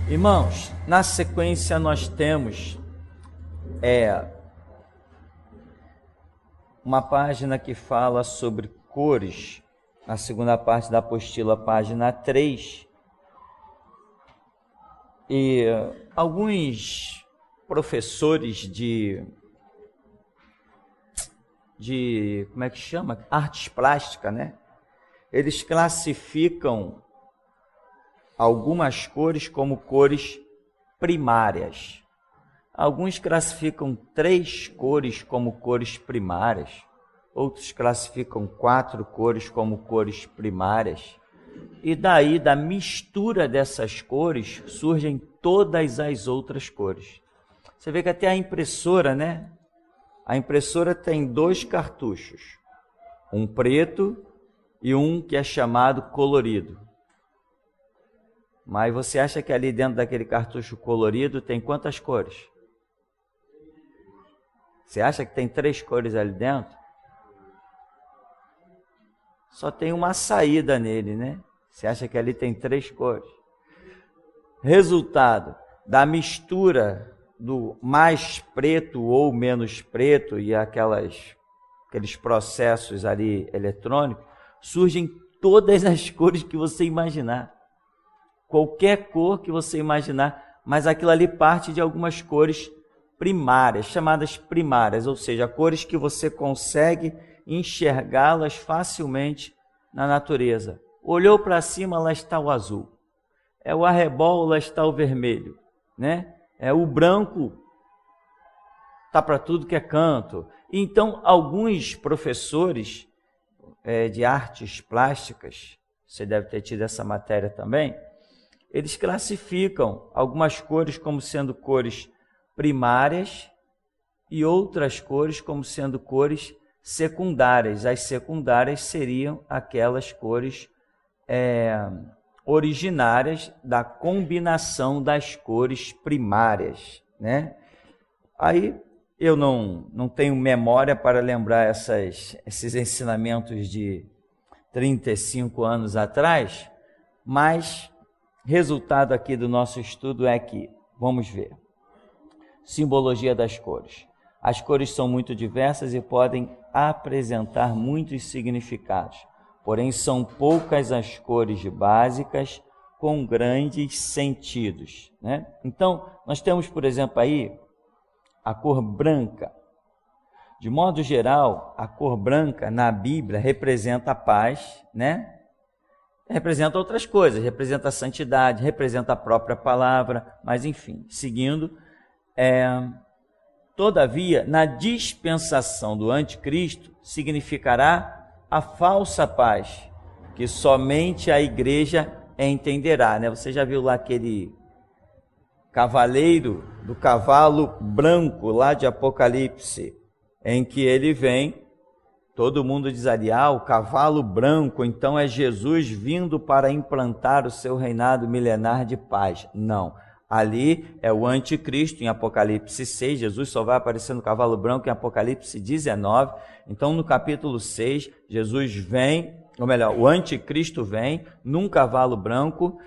Irmãos, na sequência nós temos uma página que fala sobre cores, a segunda parte da apostila, página 3, e alguns professores de como é que chama? Artes plásticas, né? Eles classificam algumas cores como cores primárias. Alguns classificam 3 cores como cores primárias, outros classificam 4 cores como cores primárias. E daí, da mistura dessas cores, surgem todas as outras cores. Você vê que até a impressora, né? A impressora tem 2 cartuchos, um preto e um que é chamado colorido. Mas você acha que ali dentro daquele cartucho colorido tem quantas cores? Você acha que tem 3 cores ali dentro? Só tem uma saída nele, né? Você acha que ali tem 3 cores? Resultado da mistura do mais preto ou menos preto e aqueles processos ali eletrônicos, surgem todas as cores que você imaginar. Qualquer cor que você imaginar, mas aquilo ali parte de algumas cores primárias, chamadas primárias, ou seja, cores que você consegue enxergá-las facilmente na natureza. Olhou para cima, lá está o azul. É o arrebol, lá está o vermelho, né? É o branco, tá para tudo que é canto. Então, alguns professores de artes plásticas, você deve ter tido essa matéria também, eles classificam algumas cores como sendo cores primárias e outras cores como sendo cores secundárias. As secundárias seriam aquelas cores originárias da combinação das cores primárias, né? Aí eu não tenho memória para lembrar esses ensinamentos de 35 anos atrás, mas resultado aqui do nosso estudo é que, vamos ver, simbologia das cores. As cores são muito diversas e podem apresentar muitos significados, porém são poucas as cores básicas com grandes sentidos, né? Então, nós temos, por exemplo, aí a cor branca. De modo geral, a cor branca na Bíblia representa a paz, né? Representa outras coisas, representa a santidade, representa a própria palavra, mas enfim, seguindo. Todavia, na dispensação do anticristo, significará a falsa paz, que somente a igreja entenderá, né? Você já viu lá aquele cavaleiro do cavalo branco, lá de Apocalipse, em que ele vem, todo mundo diz ali, o cavalo branco, então é Jesus vindo para implantar o seu reinado milenar de paz. Não. Ali é o anticristo em Apocalipse 6, Jesus só vai aparecer no cavalo branco em Apocalipse 19. Então no capítulo 6, Jesus vem, ou melhor, o anticristo vem num cavalo branco,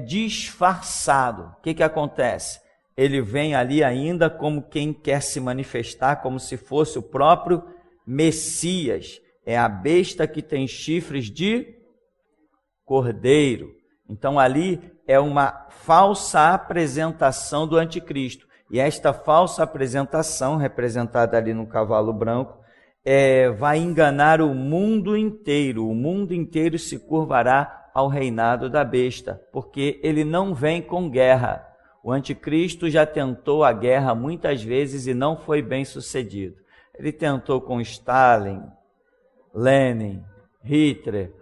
disfarçado. O que acontece? Ele vem ali ainda como quem quer se manifestar, como se fosse o próprio Messias. É a besta que tem chifres de cordeiro. Então ali é uma falsa apresentação do anticristo. E esta falsa apresentação, representada ali no cavalo branco, vai enganar o mundo inteiro. O mundo inteiro se curvará ao reinado da besta, porque ele não vem com guerra. O anticristo já tentou a guerra muitas vezes e não foi bem sucedido. Ele tentou com Stalin, Lenin, Hitler,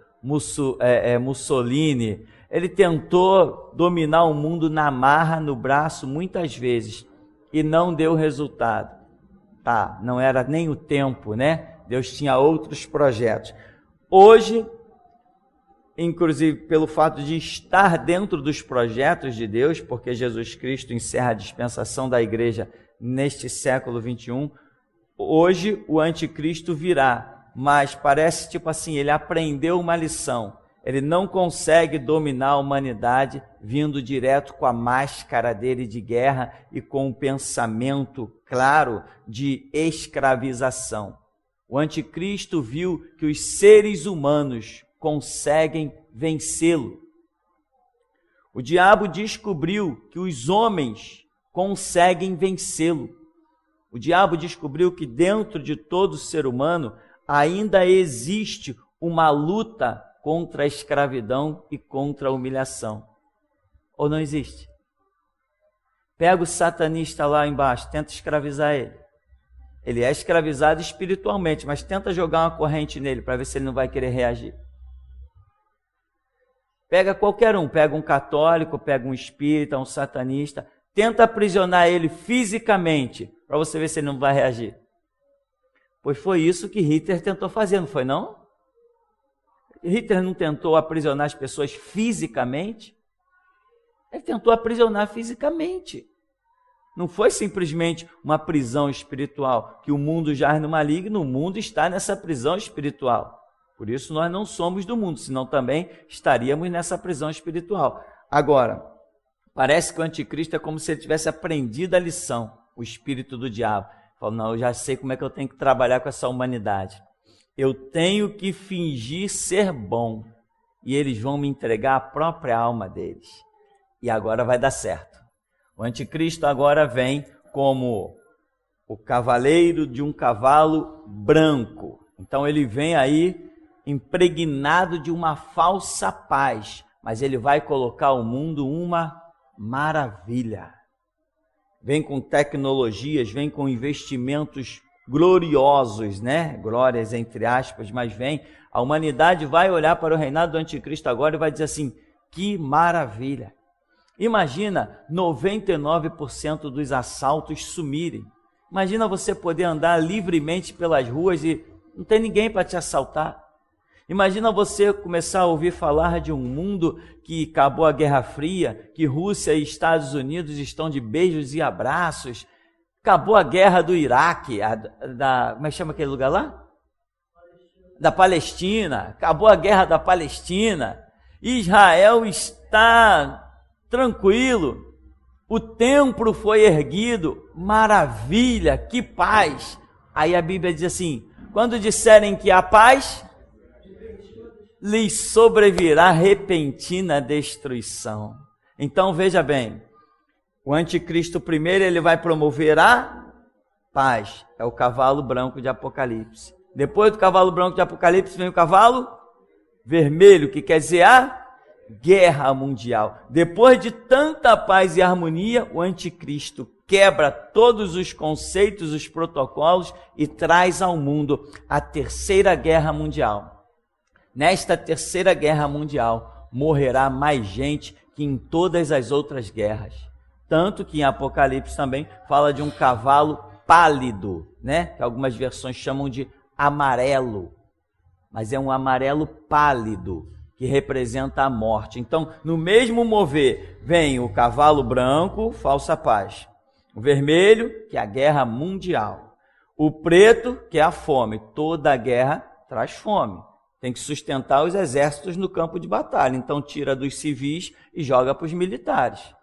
Mussolini. Ele tentou dominar o mundo na marra, no braço, muitas vezes, e não deu resultado. Não era nem o tempo, né? Deus tinha outros projetos. Hoje, inclusive pelo fato de estar dentro dos projetos de Deus, porque Jesus Cristo encerra a dispensação da igreja neste século 21, hoje o anticristo virá, mas parece tipo assim, ele aprendeu uma lição. Ele não consegue dominar a humanidade vindo direto com a máscara dele de guerra e com um pensamento claro de escravização. O anticristo viu que os seres humanos conseguem vencê-lo. O diabo descobriu que os homens conseguem vencê-lo. O diabo descobriu que dentro de todo ser humano ainda existe uma luta contra a escravidão e contra a humilhação. Ou não existe? Pega o satanista lá embaixo, tenta escravizar ele. Ele é escravizado espiritualmente, mas tenta jogar uma corrente nele para ver se ele não vai querer reagir. Pega qualquer um, pega um católico, pega um espírita, um satanista, tenta aprisionar ele fisicamente para você ver se ele não vai reagir. Pois foi isso que Hitler tentou fazer, não foi não? Hitler não tentou aprisionar as pessoas fisicamente? Ele tentou aprisionar fisicamente. Não foi simplesmente uma prisão espiritual, que o mundo jaz no maligno, o mundo está nessa prisão espiritual. Por isso nós não somos do mundo, senão também estaríamos nessa prisão espiritual. Agora, parece que o anticristo é como se ele tivesse aprendido a lição, o espírito do diabo. Falou, não, eu já sei como é que eu tenho que trabalhar com essa humanidade. Eu tenho que fingir ser bom e eles vão me entregar a própria alma deles. E agora vai dar certo. O anticristo agora vem como o cavaleiro de um cavalo branco. Então ele vem aí impregnado de uma falsa paz, mas ele vai colocar ao mundo uma maravilha. Vem com tecnologias, vem com investimentos gloriosos, né? Glórias entre aspas, mas vem. A humanidade vai olhar para o reinado do anticristo agora e vai dizer assim, que maravilha. Imagina 99% dos assaltos sumirem. Imagina você poder andar livremente pelas ruas e não tem ninguém para te assaltar. Imagina você começar a ouvir falar de um mundo que acabou a Guerra Fria, que Rússia e Estados Unidos estão de beijos e abraços. Acabou a guerra do Iraque, como é que chama aquele lugar lá? Da Palestina. Acabou a guerra da Palestina. Israel está tranquilo. O templo foi erguido. Maravilha, que paz. Aí a Bíblia diz assim, quando disserem que há paz, lhes sobrevirá repentina destruição. Então veja bem, o anticristo primeiro ele vai promover a paz, é o cavalo branco de Apocalipse. Depois do cavalo branco de Apocalipse vem o cavalo vermelho, que quer dizer a guerra mundial. Depois de tanta paz e harmonia, o anticristo quebra todos os conceitos, os protocolos e traz ao mundo a terceira guerra mundial. Nesta terceira guerra mundial, morrerá mais gente que em todas as outras guerras. Tanto que em Apocalipse também fala de um cavalo pálido, né? Que algumas versões chamam de amarelo. Mas é um amarelo pálido, que representa a morte. Então, no mesmo mover, vem o cavalo branco, falsa paz. O vermelho, que é a guerra mundial. O preto, que é a fome. Toda guerra traz fome. Tem que sustentar os exércitos no campo de batalha. Então tira dos civis e joga para os militares.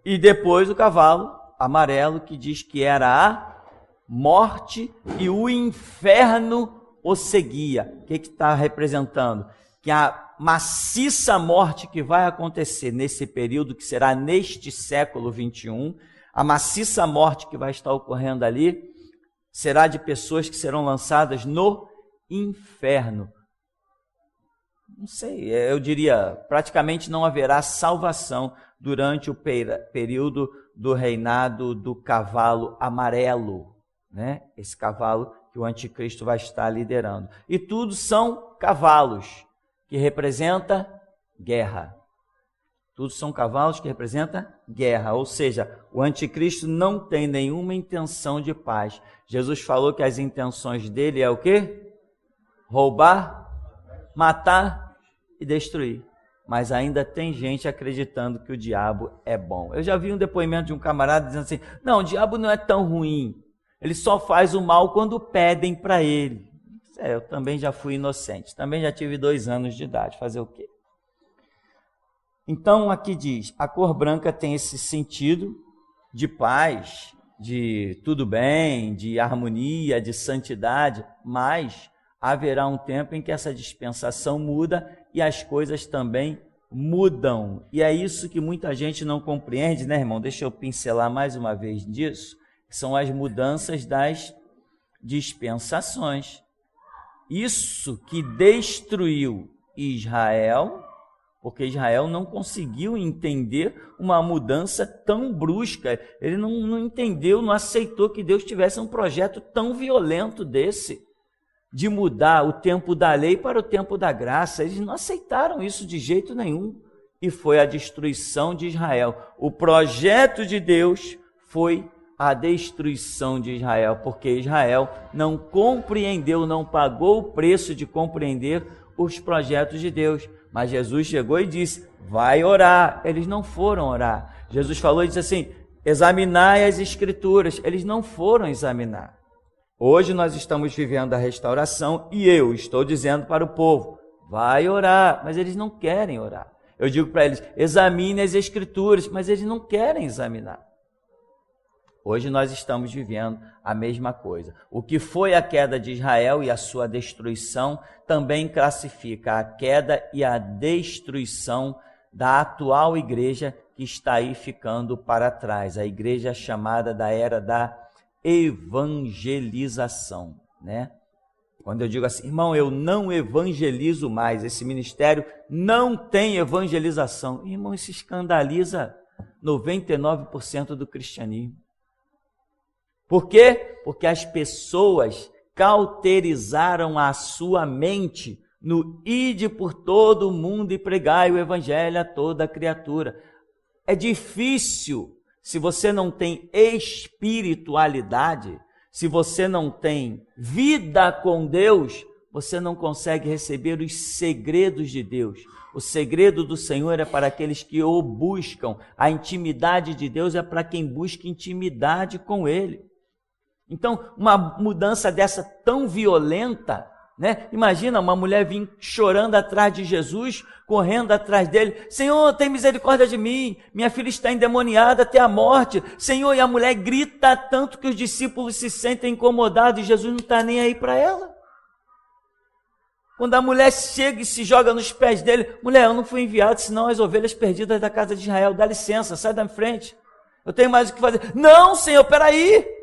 E depois o cavalo amarelo, que diz que era a morte e o inferno o seguia. O que está representando? Que a maciça morte que vai acontecer nesse período, que será neste século 21, a maciça morte que vai estar ocorrendo ali, será de pessoas que serão lançadas no inferno. Não sei, eu diria, praticamente não haverá salvação durante o período do reinado do cavalo amarelo, né? Esse cavalo que o anticristo vai estar liderando. E tudo são cavalos que representam guerra. Tudo são cavalos que representam guerra, ou seja, o anticristo não tem nenhuma intenção de paz. Jesus falou que as intenções dele é o quê? Roubar, matar e destruir. Mas ainda tem gente acreditando que o diabo é bom. Eu já vi um depoimento de um camarada dizendo assim, não, o diabo não é tão ruim. Ele só faz o mal quando pedem para ele. Eu também já fui inocente, também já tive 2 anos de idade, fazer o quê? Então aqui diz, a cor branca tem esse sentido de paz, de tudo bem, de harmonia, de santidade, mas haverá um tempo em que essa dispensação muda e as coisas também mudam. E é isso que muita gente não compreende, né, irmão? Deixa eu pincelar mais uma vez disso. São as mudanças das dispensações. Isso que destruiu Israel, porque Israel não conseguiu entender uma mudança tão brusca. Ele não entendeu, não aceitou que Deus tivesse um projeto tão violento desse, de mudar o tempo da lei para o tempo da graça. Eles não aceitaram isso de jeito nenhum. E foi a destruição de Israel. O projeto de Deus foi a destruição de Israel, porque Israel não compreendeu, não pagou o preço de compreender os projetos de Deus. Mas Jesus chegou e disse, vai orar. Eles não foram orar. Jesus falou e disse assim, examinai as Escrituras. Eles não foram examinar. Hoje nós estamos vivendo a restauração e eu estou dizendo para o povo, vai orar, mas eles não querem orar. Eu digo para eles, examine as Escrituras, mas eles não querem examinar. Hoje nós estamos vivendo a mesma coisa. O que foi a queda de Israel e a sua destruição também classifica a queda e a destruição da atual igreja que está aí ficando para trás. A igreja chamada da era da evangelização, né? Quando eu digo assim, irmão, eu não evangelizo mais, esse ministério não tem evangelização. Irmão, isso escandaliza 99% do cristianismo. Por quê? Porque as pessoas cauterizaram a sua mente no ide por todo o mundo e pregai o evangelho a toda criatura. É difícil, se você não tem espiritualidade, se você não tem vida com Deus, você não consegue receber os segredos de Deus. O segredo do Senhor é para aqueles que o buscam. A intimidade de Deus é para quem busca intimidade com Ele. Então, uma mudança dessa tão violenta, né? Imagina uma mulher vir chorando atrás de Jesus, correndo atrás dele. Senhor, tem misericórdia de mim. Minha filha está endemoniada até a morte. Senhor, e a mulher grita tanto que os discípulos se sentem incomodados e Jesus não está nem aí para ela. Quando a mulher chega e se joga nos pés dele, mulher, eu não fui enviado, senão as ovelhas perdidas da casa de Israel. Dá licença, sai da frente. Eu tenho mais o que fazer. Não, Senhor, peraí.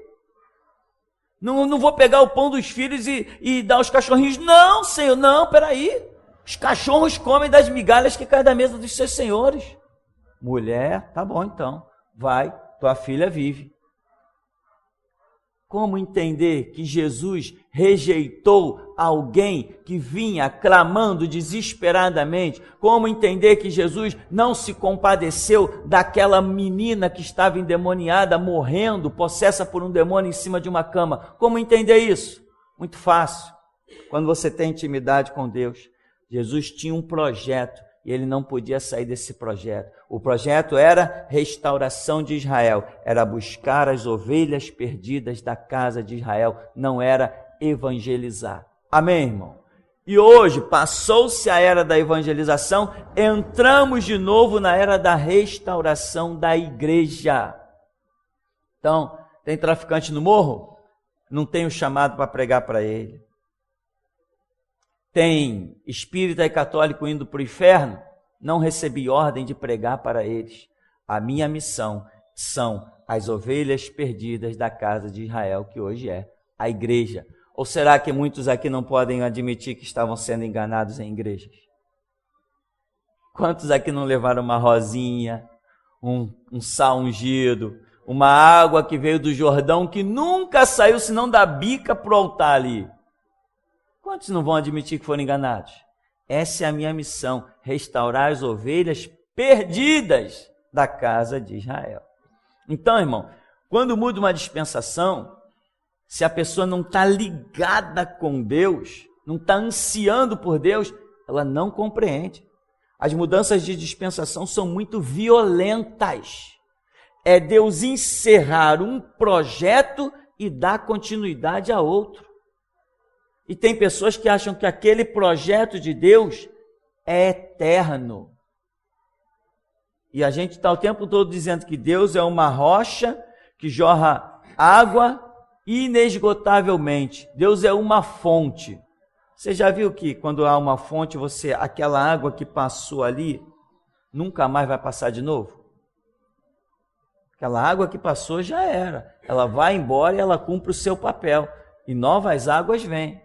Não vou pegar o pão dos filhos e dar aos cachorrinhos. Não, Senhor, não, peraí. Os cachorros comem das migalhas que caem da mesa dos seus senhores. Mulher, tá bom então, vai, tua filha vive. Como entender que Jesus rejeitou alguém que vinha clamando desesperadamente? Como entender que Jesus não se compadeceu daquela menina que estava endemoniada, morrendo, possessa por um demônio em cima de uma cama? Como entender isso? Muito fácil. Quando você tem intimidade com Deus, Jesus tinha um projeto e ele não podia sair desse projeto. O projeto era restauração de Israel, era buscar as ovelhas perdidas da casa de Israel, não era evangelizar. Amém, irmão? E hoje, passou-se a era da evangelização, entramos de novo na era da restauração da igreja. Então, tem traficante no morro? Não tem o chamado para pregar para ele. Tem espírita e católico indo para o inferno? Não recebi ordem de pregar para eles. A minha missão são as ovelhas perdidas da casa de Israel, que hoje é a igreja. Ou será que muitos aqui não podem admitir que estavam sendo enganados em igrejas? Quantos aqui não levaram uma rosinha, um sal ungido, uma água que veio do Jordão, que nunca saiu senão da bica para o altar ali? Quantos não vão admitir que foram enganados? Essa é a minha missão, restaurar as ovelhas perdidas da casa de Israel. Então, irmão, quando muda uma dispensação, se a pessoa não está ligada com Deus, não está ansiando por Deus, ela não compreende. As mudanças de dispensação são muito violentas. É Deus encerrar um projeto e dar continuidade a outro. E tem pessoas que acham que aquele projeto de Deus é eterno. E a gente está o tempo todo dizendo que Deus é uma rocha que jorra água inesgotavelmente. Deus é uma fonte. Você já viu que quando há uma fonte, aquela água que passou ali, nunca mais vai passar de novo? Aquela água que passou já era. Ela vai embora e ela cumpre o seu papel. E novas águas vêm.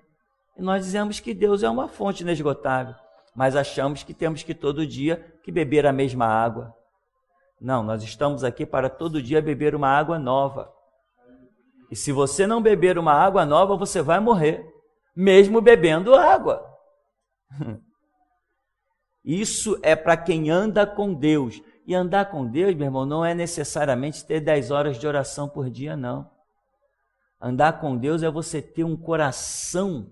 E nós dizemos que Deus é uma fonte inesgotável. Mas achamos que temos que todo dia que beber a mesma água. Não, nós estamos aqui para todo dia beber uma água nova. E se você não beber uma água nova, você vai morrer, mesmo bebendo água. Isso é para quem anda com Deus. E andar com Deus, meu irmão, não é necessariamente ter 10 horas de oração por dia, não. Andar com Deus é você ter um coração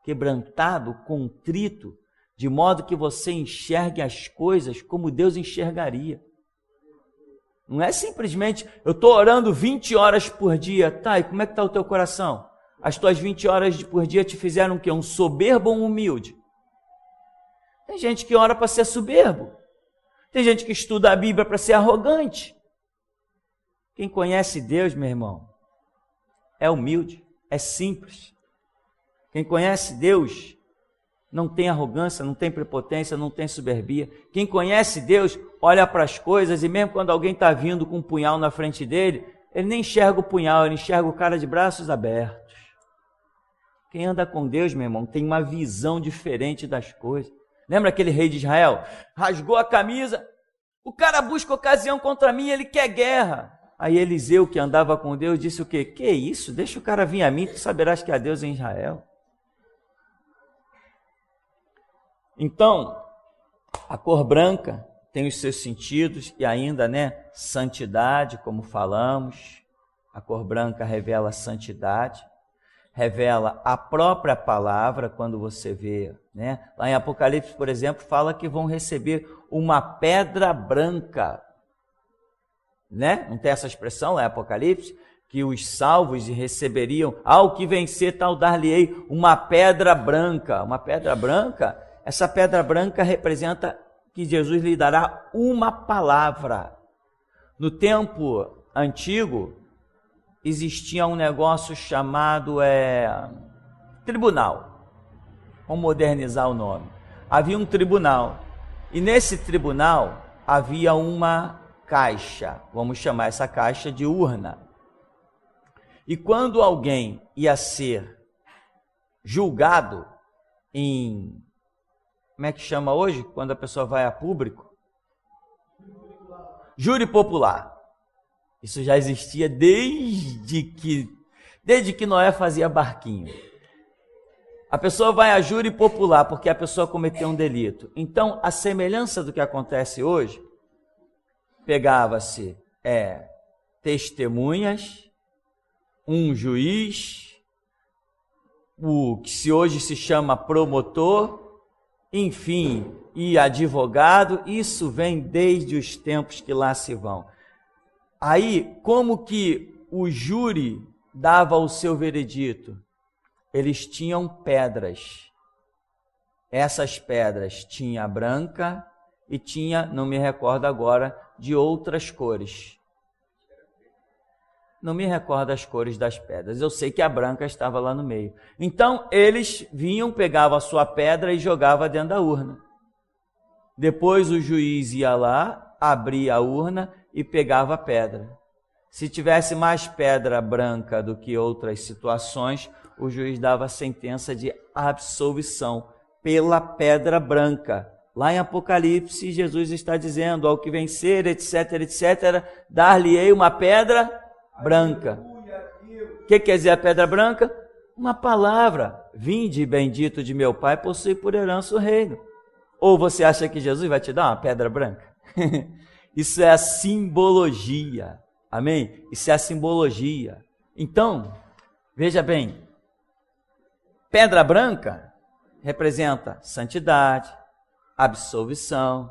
quebrantado, contrito, de modo que você enxergue as coisas como Deus enxergaria. Não é simplesmente, eu estou orando 20 horas por dia, tá, e como é que está o teu coração? As tuas 20 horas por dia te fizeram o quê? Um soberbo ou um humilde? Tem gente que ora para ser soberbo. Tem gente que estuda a Bíblia para ser arrogante. Quem conhece Deus, meu irmão, é humilde, é simples. Quem conhece Deus não tem arrogância, não tem prepotência, não tem soberbia. Quem conhece Deus olha para as coisas e mesmo quando alguém está vindo com um punhal na frente dele, ele nem enxerga o punhal, ele enxerga o cara de braços abertos. Quem anda com Deus, meu irmão, tem uma visão diferente das coisas. Lembra aquele rei de Israel? Rasgou a camisa, o cara busca ocasião contra mim, ele quer guerra. Aí Eliseu, que andava com Deus, disse o quê? Que isso? Deixa o cara vir a mim, tu saberás que há Deus em Israel. Então, a cor branca tem os seus sentidos e ainda, santidade, como falamos. A cor branca revela santidade, revela a própria palavra, quando você vê, lá em Apocalipse, por exemplo, fala que vão receber uma pedra branca, Não tem essa expressão lá em Apocalipse? Que os salvos receberiam, ao que vencer tal dar-lhe-ei uma pedra branca. Uma pedra branca, essa pedra branca representa que Jesus lhe dará uma palavra. No tempo antigo, existia um negócio chamado tribunal. Vamos modernizar o nome. Havia um tribunal, e nesse tribunal havia uma caixa, vamos chamar essa caixa de urna. E quando alguém ia ser julgado em, como é que chama hoje, quando a pessoa vai a público? Júri popular. Isso já existia desde que Noé fazia barquinho. A pessoa vai a júri popular porque a pessoa cometeu um delito. Então, a semelhança do que acontece hoje, pegava-se testemunhas, um juiz, o que se hoje se chama promotor, enfim, e advogado. Isso vem desde os tempos que lá se vão. Aí, como que o júri dava o seu veredito? Eles tinham pedras. Essas pedras tinha branca e tinha, não me recordo agora, de outras cores. Não me recordo as cores das pedras. Eu sei que a branca estava lá no meio. Então, eles vinham, pegavam a sua pedra e jogavam dentro da urna. Depois o juiz ia lá, abria a urna e pegava a pedra. Se tivesse mais pedra branca do que outras situações, o juiz dava a sentença de absolvição pela pedra branca. Lá em Apocalipse, Jesus está dizendo, ao que vencer, etc, etc, dar-lhe-ei uma pedra branca. O que quer dizer a pedra branca? Uma palavra. Vinde, bendito de meu Pai, possui por herança o reino. Ou você acha que Jesus vai te dar uma pedra branca? Isso é a simbologia. Amém? Isso é a simbologia. Então, veja bem, pedra branca representa santidade, absolvição,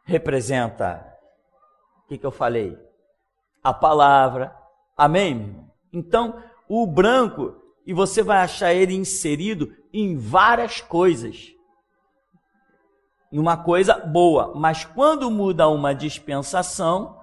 representa, o que eu falei? A palavra. Amém, meu irmão? Então, o branco, e você vai achar ele inserido em várias coisas. Em uma coisa boa, mas quando muda uma dispensação,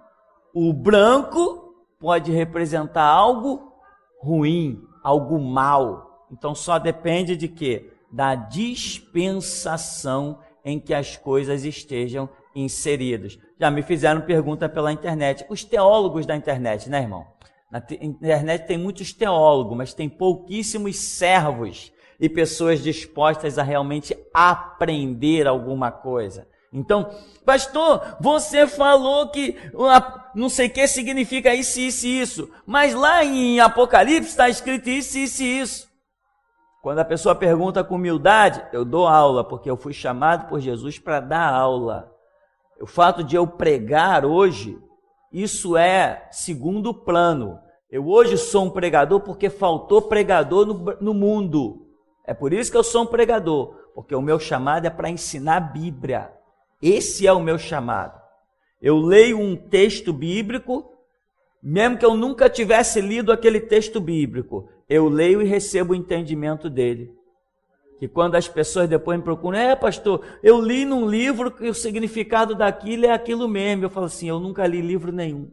o branco pode representar algo ruim, algo mal. Então só depende de quê? Da dispensação em que as coisas estejam inseridas. Já me fizeram pergunta pela internet. Os teólogos da internet, né, irmão? Na internet tem muitos teólogos, mas tem pouquíssimos servos e pessoas dispostas a realmente aprender alguma coisa. Então, pastor, você falou que não sei o que significa isso, isso e isso, mas lá em Apocalipse está escrito isso, isso e isso. Quando a pessoa pergunta com humildade, eu dou aula, porque eu fui chamado por Jesus para dar aula. O fato de eu pregar hoje, isso é segundo plano. Eu hoje sou um pregador porque faltou pregador no mundo. É por isso que eu sou um pregador, porque o meu chamado é para ensinar a Bíblia. Esse é o meu chamado. Eu leio um texto bíblico, mesmo que eu nunca tivesse lido aquele texto bíblico, eu leio e recebo o entendimento dele. Que quando as pessoas depois me procuram, pastor, eu li num livro que o significado daquilo é aquilo mesmo. Eu falo assim, eu nunca li livro nenhum.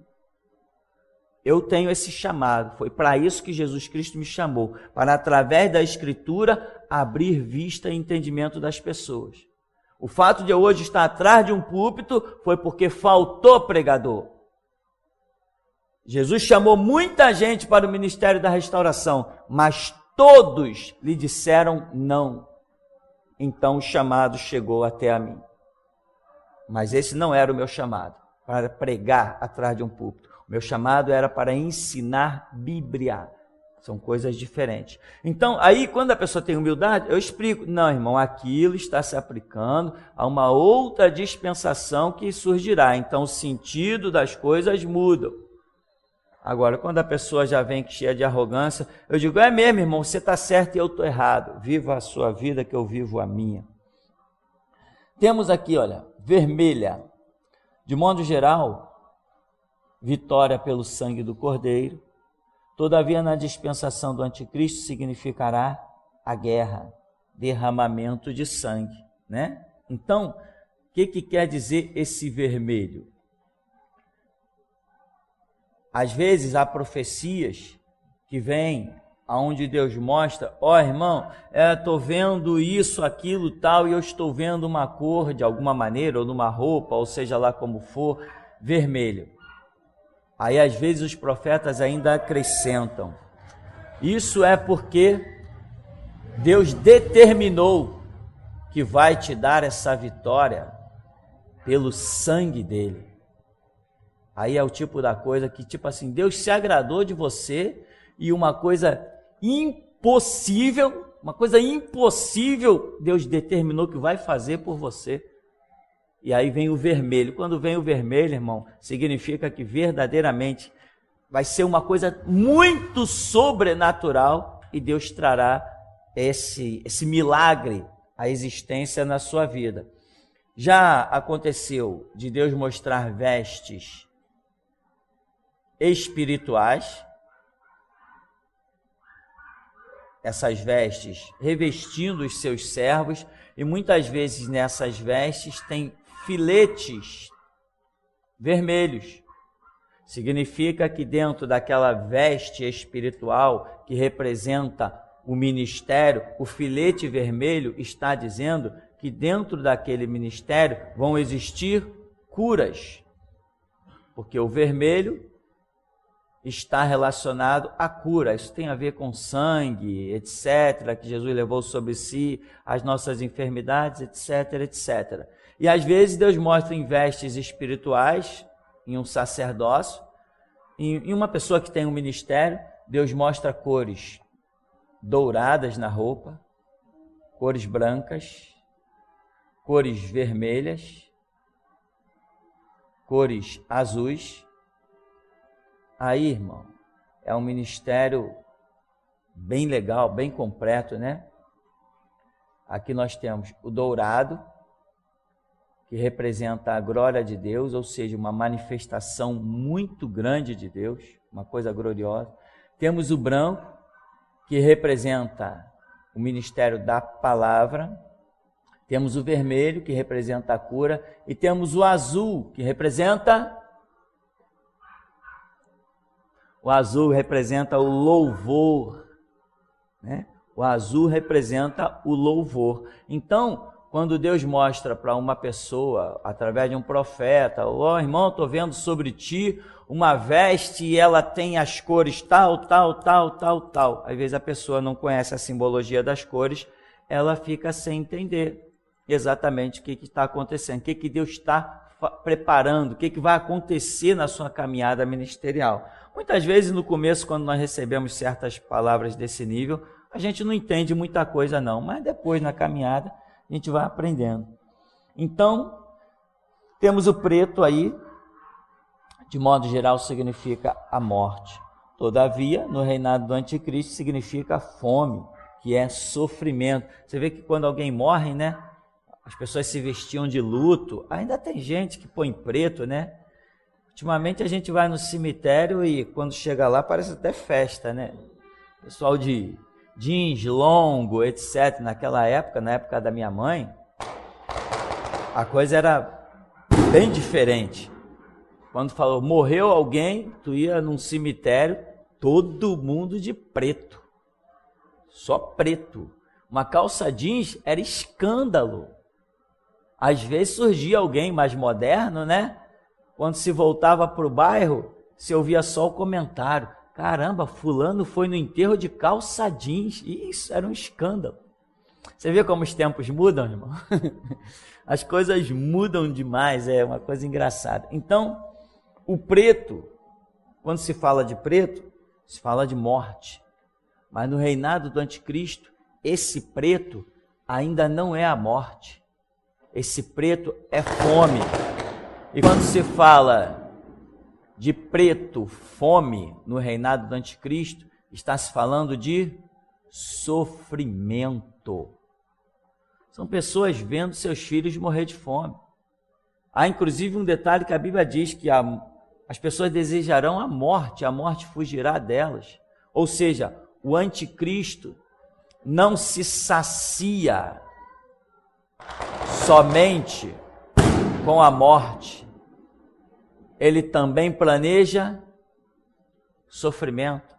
Eu tenho esse chamado, foi para isso que Jesus Cristo me chamou, para através da Escritura abrir vista e entendimento das pessoas. O fato de eu hoje estar atrás de um púlpito foi porque faltou pregador. Jesus chamou muita gente para o ministério da restauração, mas todos lhe disseram não. Então o chamado chegou até a mim. Mas esse não era o meu chamado, para pregar atrás de um púlpito. O meu chamado era para ensinar Bíblia. São coisas diferentes. Então, aí, quando a pessoa tem humildade, eu explico. Não, irmão, aquilo está se aplicando a uma outra dispensação que surgirá. Então, o sentido das coisas muda. Agora, quando a pessoa já vem cheia de arrogância, eu digo, é mesmo, irmão, você está certo e eu estou errado. Viva a sua vida que eu vivo a minha. Temos aqui, olha, vermelha. De modo geral, vitória pelo sangue do Cordeiro. Todavia, na dispensação do anticristo significará a guerra, derramamento de sangue, né? Então, o que quer dizer esse vermelho? Às vezes há profecias que vêm aonde Deus mostra, irmão, estou vendo isso, aquilo, tal, e eu estou vendo uma cor de alguma maneira, ou numa roupa, ou seja lá como for, vermelho. Aí às vezes os profetas ainda acrescentam. Isso é porque Deus determinou que vai te dar essa vitória pelo sangue dele. Aí é o tipo da coisa que, tipo assim, Deus se agradou de você e uma coisa impossível, Deus determinou que vai fazer por você. E aí vem o vermelho. Quando vem o vermelho, irmão, significa que verdadeiramente vai ser uma coisa muito sobrenatural e Deus trará esse milagre à existência na sua vida. Já aconteceu de Deus mostrar vestes espirituais, essas vestes revestindo os seus servos, e muitas vezes nessas vestes tem filetes vermelhos. Significa que dentro daquela veste espiritual que representa o ministério, o filete vermelho está dizendo que dentro daquele ministério vão existir curas, porque o vermelho está relacionado à cura. Isso tem a ver com sangue, etc., que Jesus levou sobre si, as nossas enfermidades, etc., etc. E às vezes Deus mostra em vestes espirituais, em um sacerdócio, em uma pessoa que tem um ministério, Deus mostra cores douradas na roupa, cores brancas, cores vermelhas, cores azuis. Aí, irmão, é um ministério bem legal, bem completo, né? Aqui nós temos o dourado, que representa a glória de Deus, ou seja, uma manifestação muito grande de Deus, uma coisa gloriosa. Temos o branco, que representa o ministério da palavra, temos o vermelho, que representa a cura, e temos o azul, que representa... O azul representa o louvor, né? O azul representa o louvor. Então, quando Deus mostra para uma pessoa, através de um profeta, ó, irmão, estou vendo sobre ti uma veste e ela tem as cores tal, tal, tal, tal, tal. Às vezes a pessoa não conhece a simbologia das cores, ela fica sem entender exatamente o que está acontecendo, o que Deus está preparando, o que vai acontecer na sua caminhada ministerial. Muitas vezes no começo, quando nós recebemos certas palavras desse nível, a gente não entende muita coisa não, mas depois na caminhada a gente vai aprendendo. Então, temos o preto aí, de modo geral significa a morte. Todavia, no reinado do anticristo significa fome, que é sofrimento. Você vê que quando alguém morre, né, as pessoas se vestiam de luto. Ainda tem gente que põe preto, né? Ultimamente a gente vai no cemitério e quando chega lá parece até festa, né? Pessoal de jeans longo, etc. Naquela época, na época da minha mãe, a coisa era bem diferente. Quando falou, morreu alguém, tu ia num cemitério, todo mundo de preto. Só preto. Uma calça jeans era escândalo. Às vezes surgia alguém mais moderno, né? Quando se voltava para o bairro, se ouvia só o comentário. Caramba, fulano foi no enterro de calça jeans. Isso era um escândalo. Você vê como os tempos mudam, irmão? As coisas mudam demais, é uma coisa engraçada. Então, o preto, quando se fala de preto, se fala de morte. Mas no reinado do anticristo, esse preto ainda não é a morte. Esse preto é fome. E quando se fala de preto, fome, no reinado do anticristo, está se falando de sofrimento. São pessoas vendo seus filhos morrer de fome. Há inclusive um detalhe que a Bíblia diz que as pessoas desejarão a morte fugirá delas. Ou seja, o anticristo não se sacia somente com a morte. Ele também planeja sofrimento.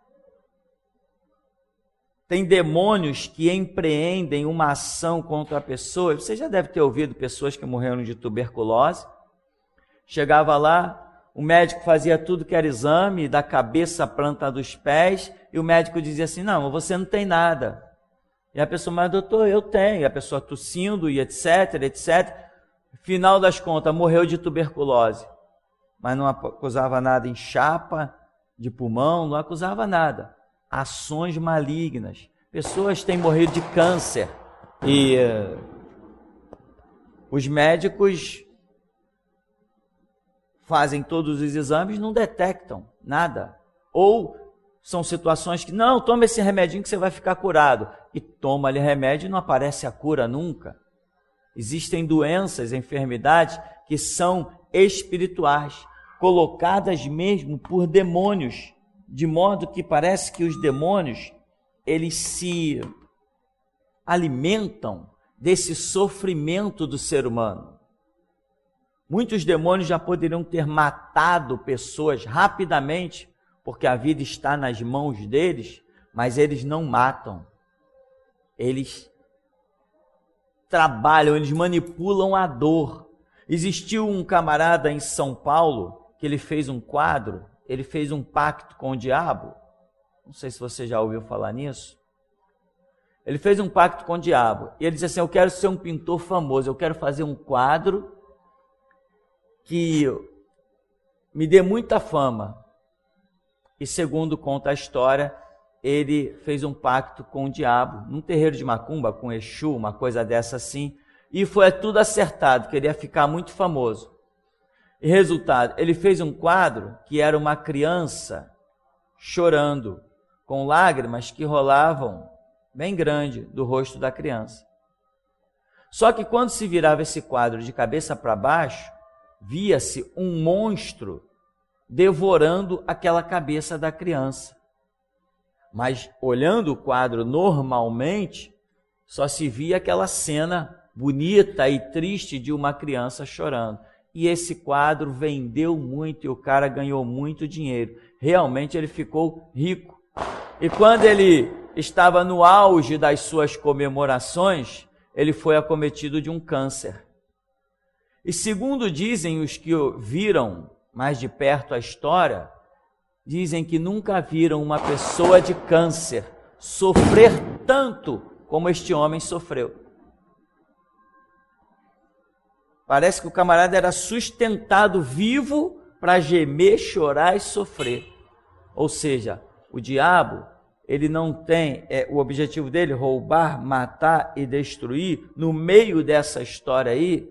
Tem demônios que empreendem uma ação contra a pessoa. Você já deve ter ouvido pessoas que morreram de tuberculose. Chegava lá, o médico fazia tudo que era exame, da cabeça à planta dos pés, e o médico dizia assim, não, você não tem nada. E a pessoa, mas doutor, eu tenho. E a pessoa tossindo e etc, etc. Final das contas, morreu de tuberculose. Mas não acusava nada em chapa de pulmão, não acusava nada. Ações malignas. Pessoas têm morrido de câncer. E os médicos fazem todos os exames, não detectam nada. Ou são situações que, não, toma esse remedinho que você vai ficar curado. E toma ali remédio e não aparece a cura nunca. Existem doenças, enfermidades que são espirituais, colocadas mesmo por demônios, de modo que parece que os demônios, eles se alimentam desse sofrimento do ser humano. Muitos demônios já poderiam ter matado pessoas rapidamente, porque a vida está nas mãos deles, mas eles não matam. Eles trabalham, eles manipulam a dor. Existiu um camarada em São Paulo que ele fez um quadro, ele fez um pacto com o diabo. Não sei se você já ouviu falar nisso. Ele fez um pacto com o diabo e ele disse assim, eu quero ser um pintor famoso, eu quero fazer um quadro que me dê muita fama. E segundo conta a história, ele fez um pacto com o diabo, num terreiro de macumba, com Exu, uma coisa dessa assim, e foi tudo acertado, queria ficar muito famoso. E resultado, ele fez um quadro que era uma criança chorando, com lágrimas que rolavam bem grande do rosto da criança. Só que quando se virava esse quadro de cabeça para baixo, via-se um monstro devorando aquela cabeça da criança. Mas olhando o quadro normalmente, só se via aquela cena bonita e triste de uma criança chorando. E esse quadro vendeu muito e o cara ganhou muito dinheiro. Realmente ele ficou rico. E quando ele estava no auge das suas comemorações, ele foi acometido de um câncer. E segundo dizem os que viram mais de perto a história, dizem que nunca viram uma pessoa de câncer sofrer tanto como este homem sofreu. Parece que o camarada era sustentado vivo para gemer, chorar e sofrer. Ou seja, o diabo, ele não tem, o objetivo dele, roubar, matar e destruir. No meio dessa história aí,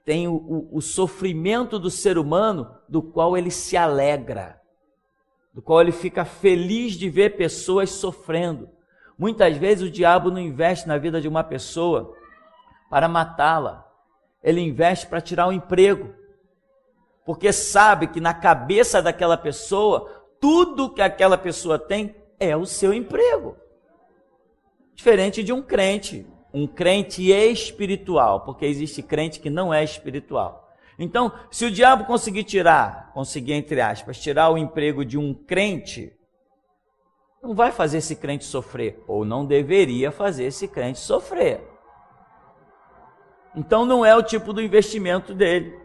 tem o sofrimento do ser humano, do qual ele se alegra, do qual ele fica feliz de ver pessoas sofrendo. Muitas vezes o diabo não investe na vida de uma pessoa para matá-la. Ele investe para tirar o emprego, porque sabe que na cabeça daquela pessoa, tudo que aquela pessoa tem é o seu emprego. Diferente de um crente espiritual, porque existe crente que não é espiritual. Então, se o diabo conseguir entre aspas, tirar o emprego de um crente, não vai fazer esse crente sofrer, ou não deveria fazer esse crente sofrer. Então não é o tipo do investimento dele.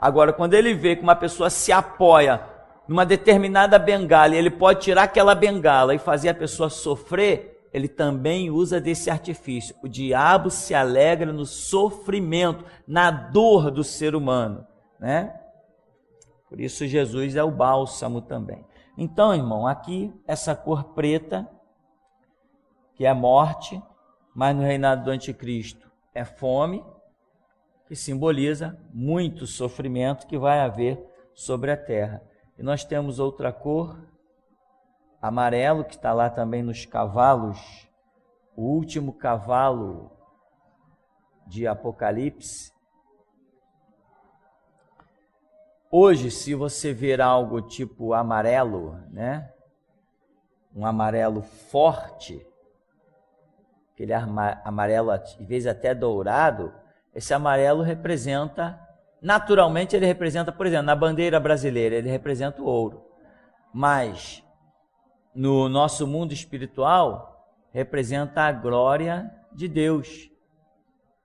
Agora, quando ele vê que uma pessoa se apoia numa determinada bengala e ele pode tirar aquela bengala e fazer a pessoa sofrer, ele também usa desse artifício. O diabo se alegra no sofrimento, na dor do ser humano, né? Por isso Jesus é o bálsamo também. Então, irmão, aqui essa cor preta, que é morte, mas no reinado do anticristo é fome, que simboliza muito sofrimento que vai haver sobre a terra. E nós temos outra cor, amarelo, que está lá também nos cavalos, o último cavalo de Apocalipse. Hoje, se você ver algo tipo amarelo, né? Um amarelo forte, aquele amarelo, às vezes até dourado, esse amarelo representa, naturalmente ele representa, por exemplo, na bandeira brasileira, ele representa o ouro. Mas no nosso mundo espiritual, representa a glória de Deus,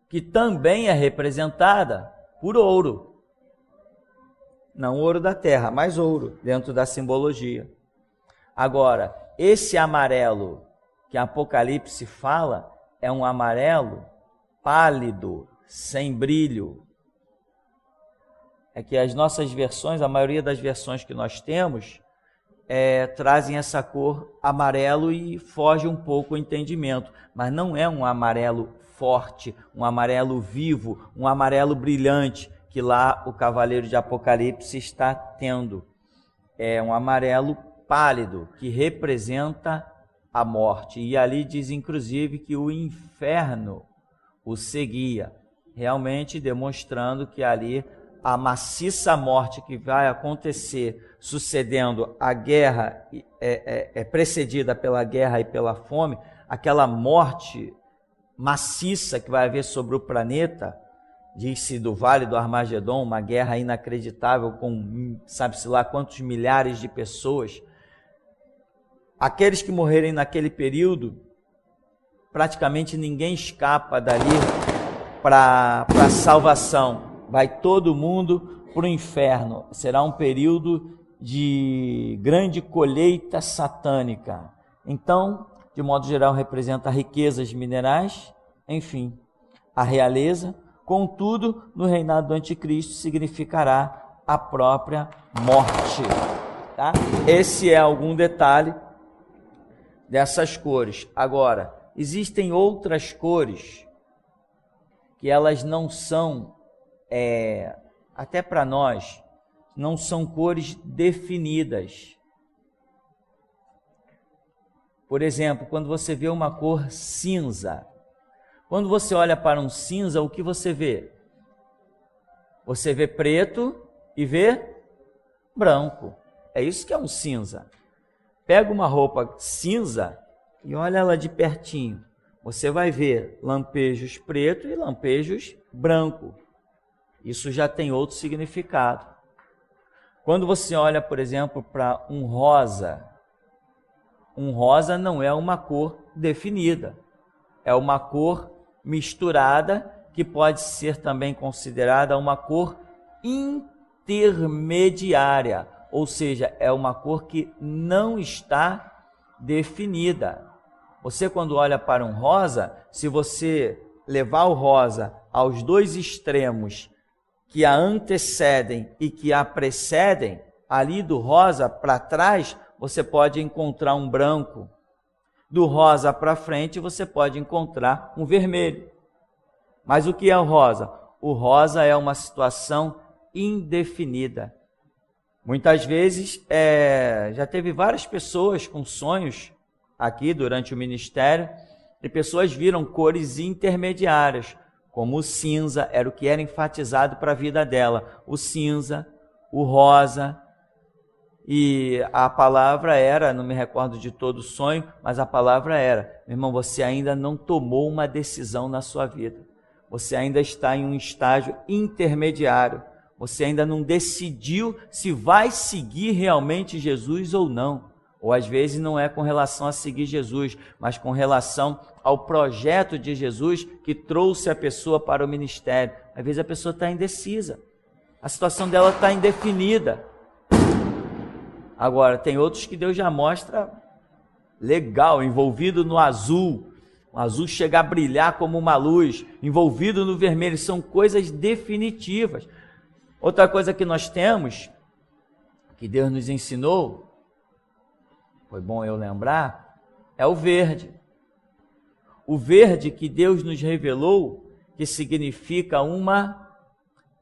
que também é representada por ouro. Não ouro da terra, mas ouro, dentro da simbologia. Agora, esse amarelo que Apocalipse fala, é um amarelo pálido, sem brilho. É que as nossas versões, a maioria das versões que nós temos, trazem essa cor amarelo e foge um pouco o entendimento. Mas não é um amarelo forte, um amarelo vivo, um amarelo brilhante, que lá o Cavaleiro de Apocalipse está tendo. É um amarelo pálido, que representa a morte. E ali diz, inclusive, que o inferno o seguia, realmente demonstrando que ali a maciça morte que vai acontecer, sucedendo a guerra, precedida pela guerra e pela fome, aquela morte maciça que vai haver sobre o planeta, diz-se do Vale do Armagedon, uma guerra inacreditável com sabe-se lá quantos milhares de pessoas. Aqueles que morrerem naquele período, praticamente ninguém escapa dali para a salvação. Vai todo mundo para o inferno. Será um período de grande colheita satânica. Então, de modo geral, representa riquezas minerais, enfim, a realeza. Contudo, no reinado do anticristo significará a própria morte. Tá? Esse é algum detalhe dessas cores. Agora, existem outras cores que elas não são, até para nós, não são cores definidas. Por exemplo, quando você vê uma cor cinza, quando você olha para um cinza, o que você vê? Você vê preto e vê branco. É isso que é um cinza. Pega uma roupa cinza e olha ela de pertinho. Você vai ver lampejos preto e lampejos branco. Isso já tem outro significado. Quando você olha, por exemplo, para um rosa não é uma cor definida. É uma cor misturada que pode ser também considerada uma cor intermediária, ou seja, é uma cor que não está definida. Você, quando olha para um rosa, se você levar o rosa aos dois extremos que a antecedem e que a precedem, ali do rosa para trás, você pode encontrar um branco. Do rosa para frente, você pode encontrar um vermelho. Mas o que é o rosa? O rosa é uma situação indefinida. Muitas vezes, já teve várias pessoas com sonhos aqui durante o ministério, e pessoas viram cores intermediárias, como o cinza, era o que era enfatizado para a vida dela. O cinza, o rosa, e a palavra era, não me recordo de todo o sonho, mas a palavra era: meu irmão, você ainda não tomou uma decisão na sua vida. Você ainda está em um estágio intermediário. Você ainda não decidiu se vai seguir realmente Jesus ou não. Ou às vezes não é com relação a seguir Jesus, mas com relação ao projeto de Jesus que trouxe a pessoa para o ministério. Às vezes a pessoa está indecisa. A situação dela está indefinida. Agora, tem outros que Deus já mostra legal, envolvido no azul. O azul chega a brilhar como uma luz, envolvido no vermelho. São coisas definitivas. Outra coisa que nós temos, que Deus nos ensinou, foi bom eu lembrar, é o verde. O verde que Deus nos revelou, que significa uma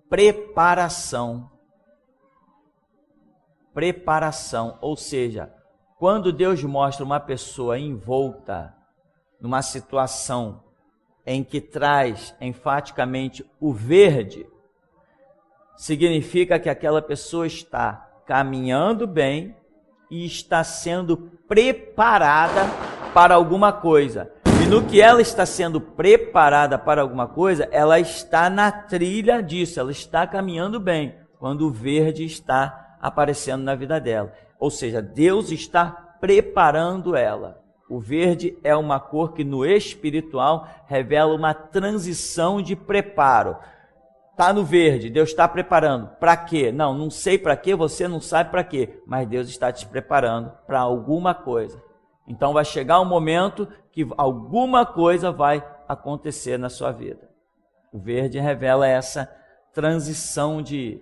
preparação. Preparação, ou seja, quando Deus mostra uma pessoa envolta numa situação em que traz enfaticamente o verde, significa que aquela pessoa está caminhando bem e está sendo preparada para alguma coisa. E no que ela está sendo preparada para alguma coisa, ela está na trilha disso, ela está caminhando bem, quando o verde está aparecendo na vida dela. Ou seja, Deus está preparando ela. O verde é uma cor que no espiritual revela uma transição de preparo. Está no verde, Deus está preparando. Para quê? Não sei para quê, você não sabe para quê, mas Deus está te preparando para alguma coisa. Então vai chegar um momento que alguma coisa vai acontecer na sua vida. O verde revela essa transição de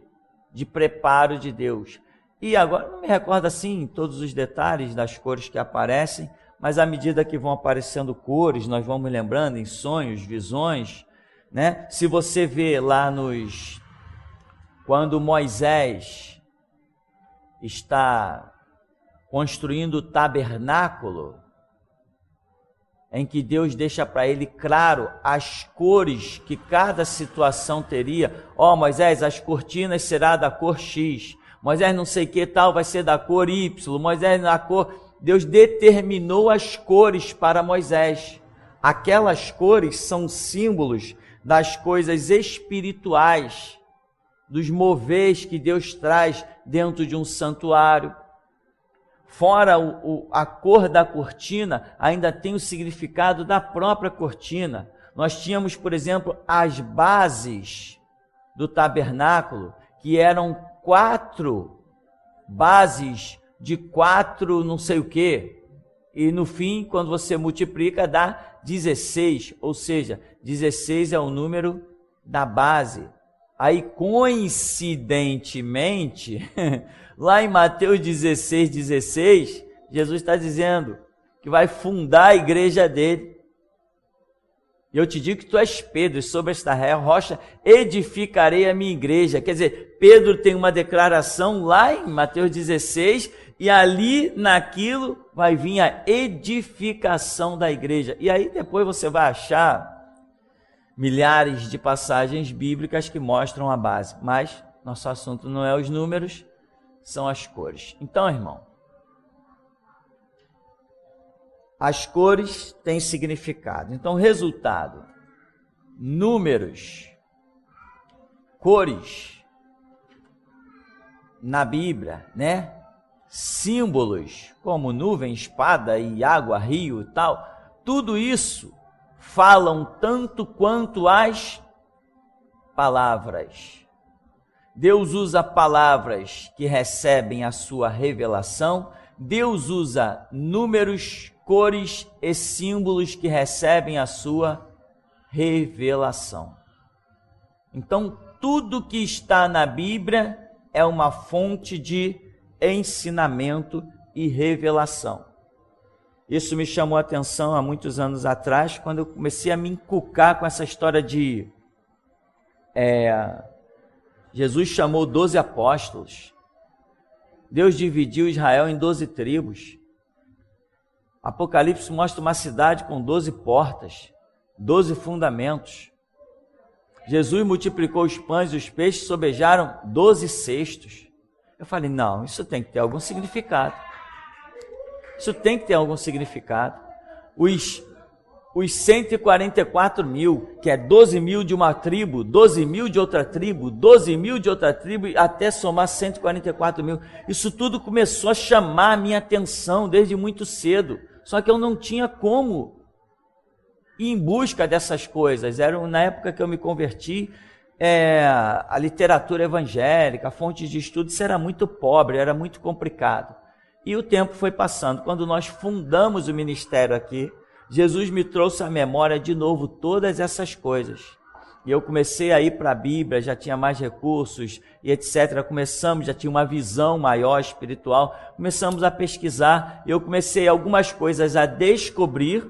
preparo de Deus. E agora, não me recordo assim todos os detalhes das cores que aparecem, mas à medida que vão aparecendo cores, nós vamos lembrando em sonhos, visões, né? Se você vê lá quando Moisés está construindo o tabernáculo, em que Deus deixa para ele claro as cores que cada situação teria. Moisés, as cortinas será da cor X. Moisés, não sei que tal, vai ser da cor Y. Moisés, na cor... Deus determinou as cores para Moisés. Aquelas cores são símbolos das coisas espirituais, dos moveres que Deus traz dentro de um santuário. Fora a cor da cortina, ainda tem o significado da própria cortina. Nós tínhamos, por exemplo, as bases do tabernáculo, que eram 4 bases de 4 não sei o quê. E no fim, quando você multiplica, dá 16, ou seja, 16 é o número da base. Aí, coincidentemente, lá em Mateus 16, Jesus está dizendo que vai fundar a igreja dele. E eu te digo que tu és Pedro, e sobre esta rocha edificarei a minha igreja. Quer dizer, Pedro tem uma declaração lá em Mateus 16, e ali naquilo vai vir a edificação da igreja. E aí depois você vai achar milhares de passagens bíblicas que mostram a base. Mas nosso assunto não é os números, são as cores. Então, irmão, as cores têm significado. Então, resultado, números, cores na Bíblia, né? Símbolos como nuvem, espada e água, rio e tal, tudo isso falam tanto quanto as palavras. Deus usa palavras que recebem a sua revelação, Deus usa números, cores e símbolos que recebem a sua revelação. Então, tudo que está na Bíblia é uma fonte de ensinamento e revelação. Isso me chamou a atenção há muitos anos atrás, quando eu comecei a me encucar com essa história de... Jesus chamou 12 apóstolos. Deus dividiu Israel em 12 tribos. Apocalipse mostra uma cidade com 12 portas, 12 fundamentos. Jesus multiplicou os pães e os peixes, sobejaram 12 cestos. Eu falei, não, isso tem que ter algum significado. Isso tem que ter algum significado. Os 144 mil, que é 12 mil de uma tribo, 12 mil de outra tribo, 12 mil de outra tribo, até somar 144 mil. Isso tudo começou a chamar a minha atenção desde muito cedo. Só que eu não tinha como ir em busca dessas coisas. Era na época que eu me converti, a literatura evangélica, a fonte de estudo, isso era muito pobre, era muito complicado. E o tempo foi passando. Quando nós fundamos o ministério aqui, Jesus me trouxe à memória de novo todas essas coisas. E eu comecei a ir para a Bíblia, já tinha mais recursos e etc. Já tinha uma visão maior espiritual. Começamos a pesquisar e eu comecei algumas coisas a descobrir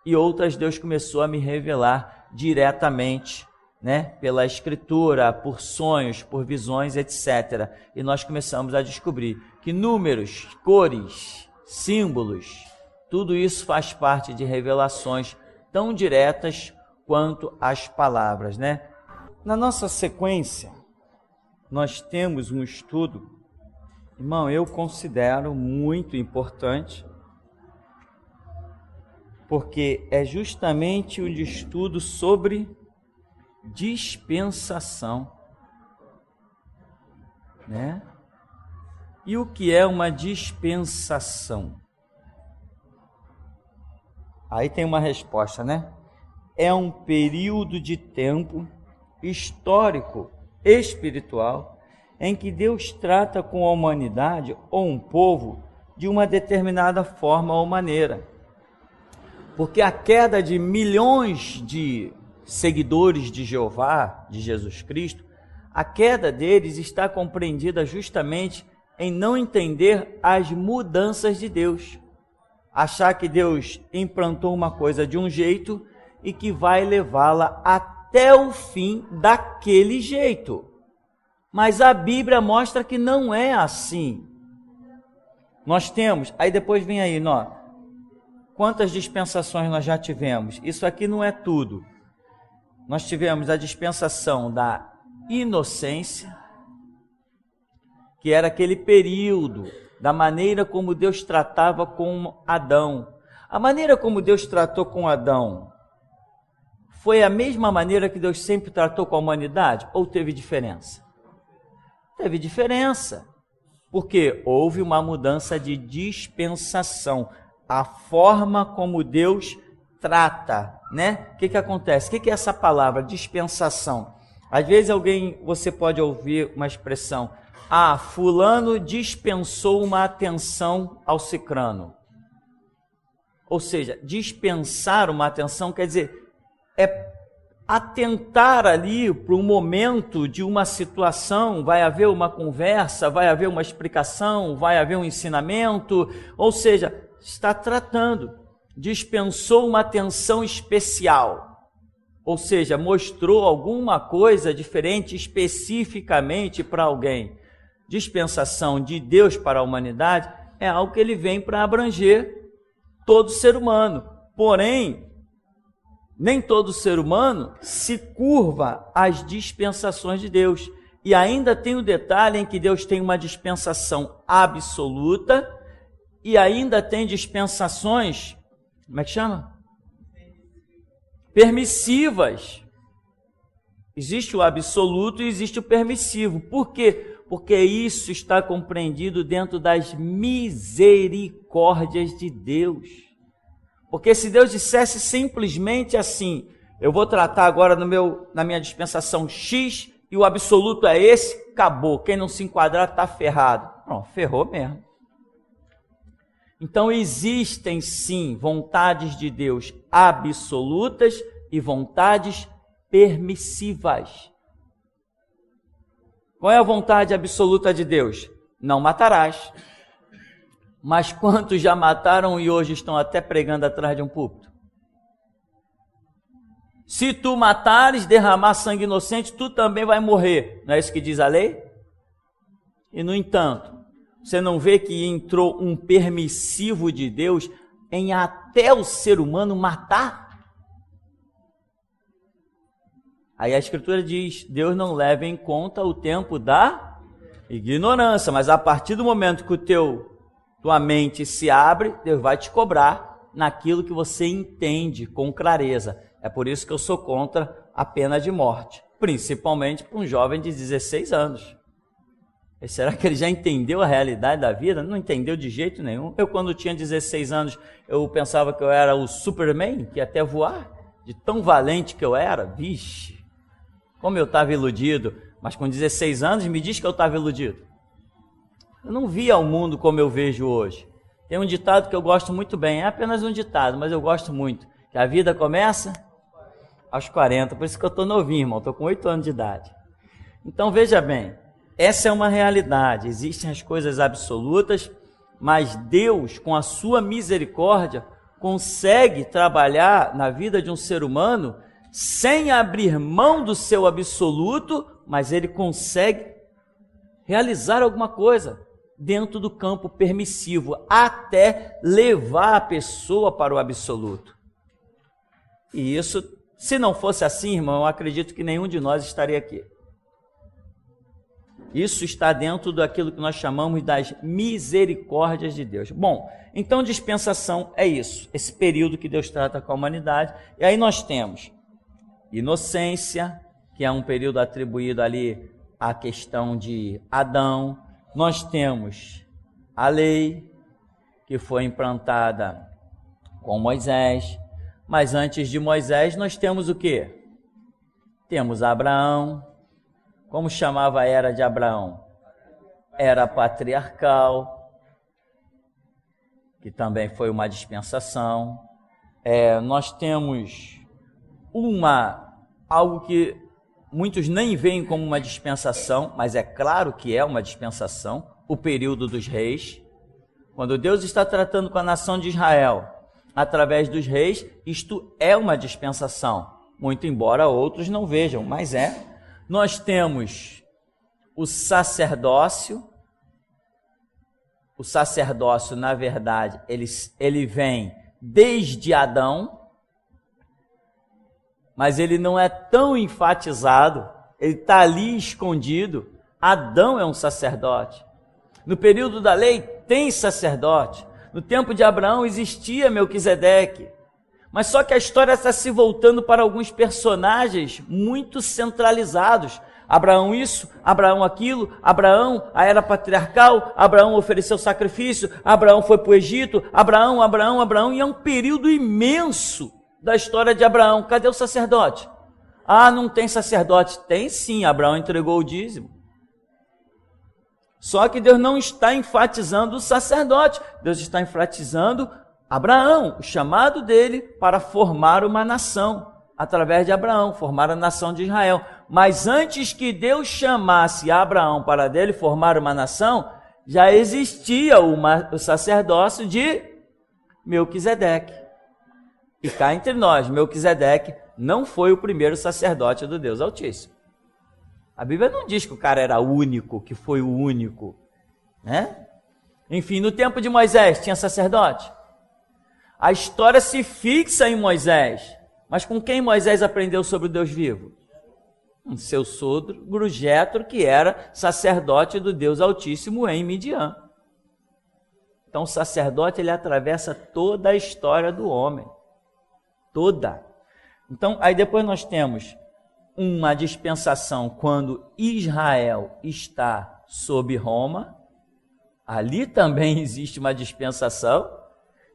e outras Deus começou a me revelar diretamente, né? Pela Escritura, por sonhos, por visões, etc. E nós começamos a descobrir que números, cores, símbolos, tudo isso faz parte de revelações tão diretas quanto as palavras, né? Na nossa sequência, nós temos um estudo, irmão, eu considero muito importante, porque é justamente um estudo sobre dispensação, né? E o que é uma dispensação? Aí tem uma resposta, né? É um período de tempo histórico, espiritual, em que Deus trata com a humanidade ou um povo de uma determinada forma ou maneira. Porque a queda de milhões de seguidores de Jeová, de Jesus Cristo, a queda deles está compreendida justamente em não entender as mudanças de Deus. Achar que Deus implantou uma coisa de um jeito e que vai levá-la até o fim daquele jeito. Mas a Bíblia mostra que não é assim. Nós temos, aí depois vem aí, quantas dispensações nós já tivemos? Isso aqui não é tudo. Nós tivemos a dispensação da inocência, que era aquele período da maneira como Deus tratava com Adão. A maneira como Deus tratou com Adão foi a mesma maneira que Deus sempre tratou com a humanidade? Ou teve diferença? Teve diferença, porque houve uma mudança de dispensação. A forma como Deus trata, né? O que acontece? O que é essa palavra, dispensação? Às vezes você pode ouvir uma expressão, fulano dispensou uma atenção ao cicrano. Ou seja, dispensar uma atenção quer dizer, é atentar ali para um momento de uma situação, vai haver uma conversa, vai haver uma explicação, vai haver um ensinamento, ou seja, está tratando, dispensou uma atenção especial. Ou seja, mostrou alguma coisa diferente especificamente para alguém. Dispensação de Deus para a humanidade é algo que ele vem para abranger todo ser humano. Porém, nem todo ser humano se curva às dispensações de Deus. E ainda tem o detalhe em que Deus tem uma dispensação absoluta e ainda tem dispensações Como é que chama? Permissivas. Existe o absoluto e existe o permissivo. Por quê? Porque isso está compreendido dentro das misericórdias de Deus. Porque se Deus dissesse simplesmente assim, eu vou tratar agora na minha dispensação X e o absoluto é esse, acabou. Quem não se enquadrar está ferrado. Não, ferrou mesmo. Então existem sim vontades de Deus absolutas e vontades permissivas. Qual é a vontade absoluta de Deus? Não matarás. Mas quantos já mataram e hoje estão até pregando atrás de um púlpito? Se tu matares, derramar sangue inocente, tu também vai morrer. Não é isso que diz a lei? E no entanto, você não vê que entrou um permissivo de Deus em até o ser humano matar? Aí a Escritura diz, Deus não leva em conta o tempo da ignorância, mas a partir do momento que tua mente se abre, Deus vai te cobrar naquilo que você entende com clareza. É por isso que eu sou contra a pena de morte, principalmente para um jovem de 16 anos. E será que ele já entendeu a realidade da vida? Não entendeu de jeito nenhum. Eu, quando tinha 16 anos, eu pensava que eu era o Superman, que ia até voar, de tão valente que eu era. Vixe, como eu estava iludido. Mas com 16 anos, me diz que eu estava iludido. Eu não via o mundo como eu vejo hoje. Tem um ditado que eu gosto muito bem, é apenas um ditado, mas eu gosto muito. Que a vida começa aos 40, por isso que eu estou novinho, irmão, estou com 8 anos de idade. Então veja bem, essa é uma realidade, existem as coisas absolutas, mas Deus, com a sua misericórdia, consegue trabalhar na vida de um ser humano sem abrir mão do seu absoluto, mas ele consegue realizar alguma coisa dentro do campo permissivo, até levar a pessoa para o absoluto. E isso, se não fosse assim, irmão, eu acredito que nenhum de nós estaria aqui. Isso está dentro daquilo que nós chamamos das misericórdias de Deus. Bom, então dispensação é isso, esse período que Deus trata com a humanidade. E aí nós temos inocência, que é um período atribuído ali à questão de Adão. Nós temos a lei, que foi implantada com Moisés. Mas antes de Moisés nós temos o quê? Temos Abraão. Como chamava a era de Abraão? Era patriarcal, que também foi uma dispensação. Nós temos algo que muitos nem veem como uma dispensação, mas é claro que é uma dispensação, o período dos reis. Quando Deus está tratando com a nação de Israel, através dos reis, isto é uma dispensação, muito embora outros não vejam, mas é. Nós temos o sacerdócio. O sacerdócio, na verdade, ele vem desde Adão, mas ele não é tão enfatizado, ele está ali escondido. Adão é um sacerdote. No período da lei tem sacerdote. No tempo de Abraão existia Melquisedeque. Mas só que a história está se voltando para alguns personagens muito centralizados. Abraão isso, Abraão aquilo, Abraão, a era patriarcal, Abraão ofereceu sacrifício, Abraão foi para o Egito, Abraão, e é um período imenso da história de Abraão. Cadê o sacerdote? Ah, não tem sacerdote. Tem sim, Abraão entregou o dízimo. Só que Deus não está enfatizando o sacerdote, Deus está enfatizando Abraão, o chamado dele para formar uma nação, através de Abraão, formar a nação de Israel. Mas antes que Deus chamasse Abraão para dele formar uma nação, já existia o sacerdócio de Melquisedeque. E cá entre nós, Melquisedeque não foi o primeiro sacerdote do Deus Altíssimo. A Bíblia não diz que o cara era único, que foi o único, né? Enfim, no tempo de Moisés tinha sacerdote. A história se fixa em Moisés, mas com quem Moisés aprendeu sobre o Deus vivo? Com seu sogro Jetro, que era sacerdote do Deus Altíssimo em Midian. Então o sacerdote ele atravessa toda a história do homem. Toda. Então aí depois nós temos uma dispensação quando Israel está sob Roma. Ali também existe uma dispensação.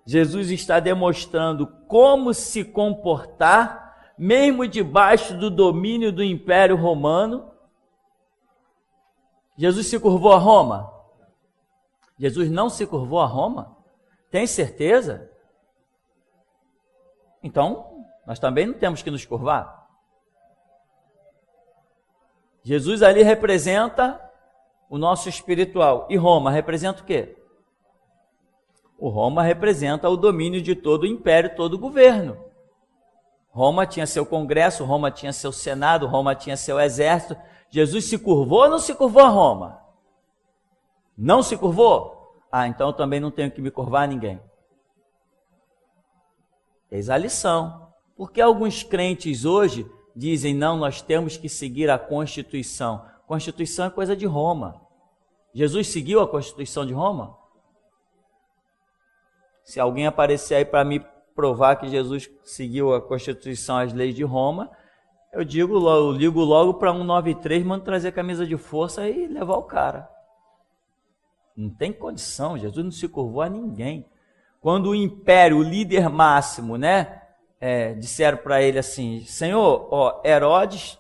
Jesus está demonstrando como se comportar, mesmo debaixo do domínio do Império Romano. Jesus se curvou a Roma? Jesus não se curvou a Roma? Tem certeza? Então, nós também não temos que nos curvar. Jesus ali representa o nosso espiritual. E Roma representa o quê? O Roma representa o domínio de todo o império, todo o governo. Roma tinha seu congresso, Roma tinha seu senado, Roma tinha seu exército. Jesus se curvou ou não se curvou a Roma? Não se curvou? Ah, então eu também não tenho que me curvar a ninguém. Eis a lição. Porque alguns crentes hoje dizem, não, nós temos que seguir a Constituição. Constituição é coisa de Roma. Jesus seguiu a Constituição de Roma? Se alguém aparecer aí para me provar que Jesus seguiu a Constituição, as leis de Roma, eu ligo logo para 193, mando trazer camisa de força e levar o cara. Não tem condição, Jesus não se curvou a ninguém. Quando o império, o líder máximo, disseram para ele assim, Senhor, Herodes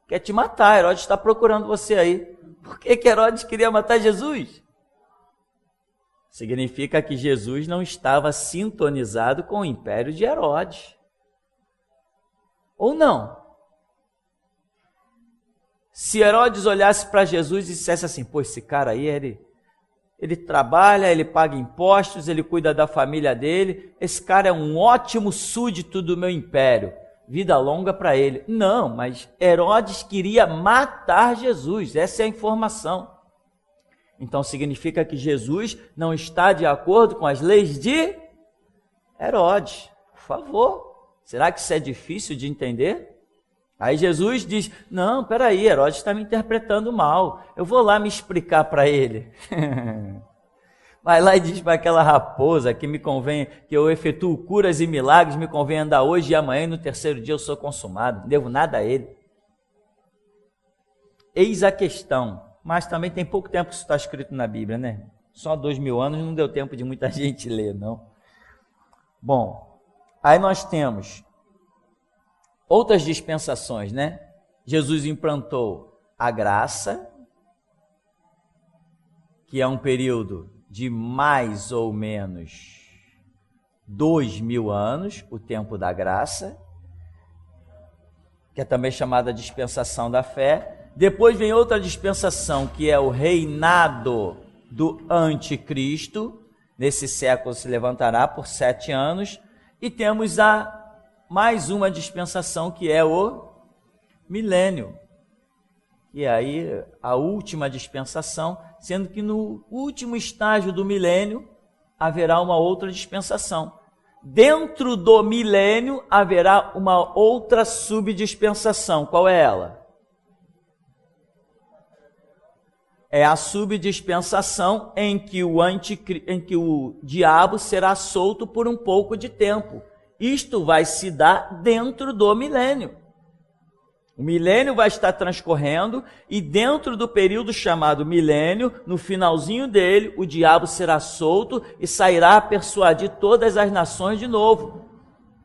quer te matar, Herodes está procurando você aí. Por que Herodes queria matar Jesus? Significa que Jesus não estava sintonizado com o império de Herodes. Ou não? Se Herodes olhasse para Jesus e dissesse assim, pô, esse cara aí, ele trabalha, ele paga impostos, ele cuida da família dele, esse cara é um ótimo súdito do meu império, vida longa para ele. Não, mas Herodes queria matar Jesus, essa é a informação. Então significa que Jesus não está de acordo com as leis de Herodes. Por favor, será que isso é difícil de entender? Aí Jesus diz, não, peraí, Herodes está me interpretando mal, eu vou lá me explicar para ele. Vai lá e diz para aquela raposa que me convém, que eu efetuo curas e milagres, me convém andar hoje e amanhã e no terceiro dia eu sou consumado, não devo nada a ele. Eis a questão, mas também tem pouco tempo que isso está escrito na Bíblia, né? Só 2000 anos não deu tempo de muita gente ler, não. Bom, aí nós temos outras dispensações, Jesus implantou a graça, que é um período de mais ou menos 2000 anos, o tempo da graça, que é também chamada dispensação da fé. Depois vem outra dispensação, que é o reinado do anticristo, nesse século se levantará por 7 anos, e temos mais uma dispensação, que é o milênio, e aí a última dispensação, sendo que no último estágio do milênio haverá uma outra dispensação. Dentro do milênio haverá uma outra subdispensação. Qual é ela? É a subdispensação em que o diabo será solto por um pouco de tempo. Isto vai se dar dentro do milênio. O milênio vai estar transcorrendo e dentro do período chamado milênio, no finalzinho dele, o diabo será solto e sairá a persuadir todas as nações de novo,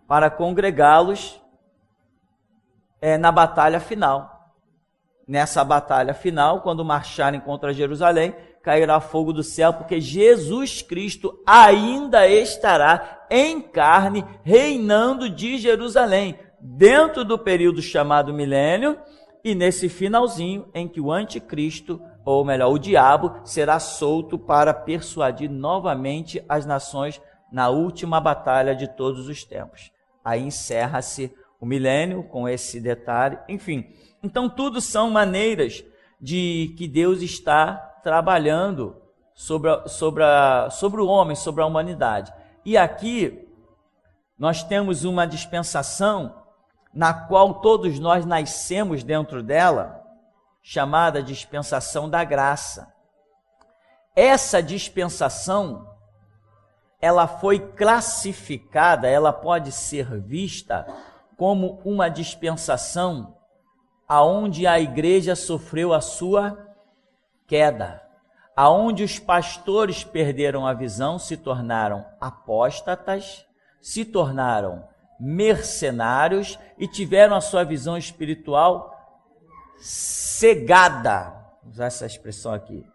para congregá-los na batalha final. Nessa batalha final, quando marcharem contra Jerusalém, cairá fogo do céu, porque Jesus Cristo ainda estará em carne, reinando de Jerusalém, dentro do período chamado milênio, e nesse finalzinho em que o anticristo, ou melhor, o diabo, será solto para persuadir novamente as nações na última batalha de todos os tempos. Aí encerra-se o milênio com esse detalhe, enfim. Então tudo são maneiras de que Deus está trabalhando sobre o homem, sobre a humanidade. E aqui nós temos uma dispensação na qual todos nós nascemos dentro dela, chamada dispensação da graça. Essa dispensação ela foi classificada, ela pode ser vista como uma dispensação aonde a igreja sofreu a sua queda, aonde os pastores perderam a visão, se tornaram apóstatas, se tornaram mercenários e tiveram a sua visão espiritual cegada, vou usar essa expressão aqui.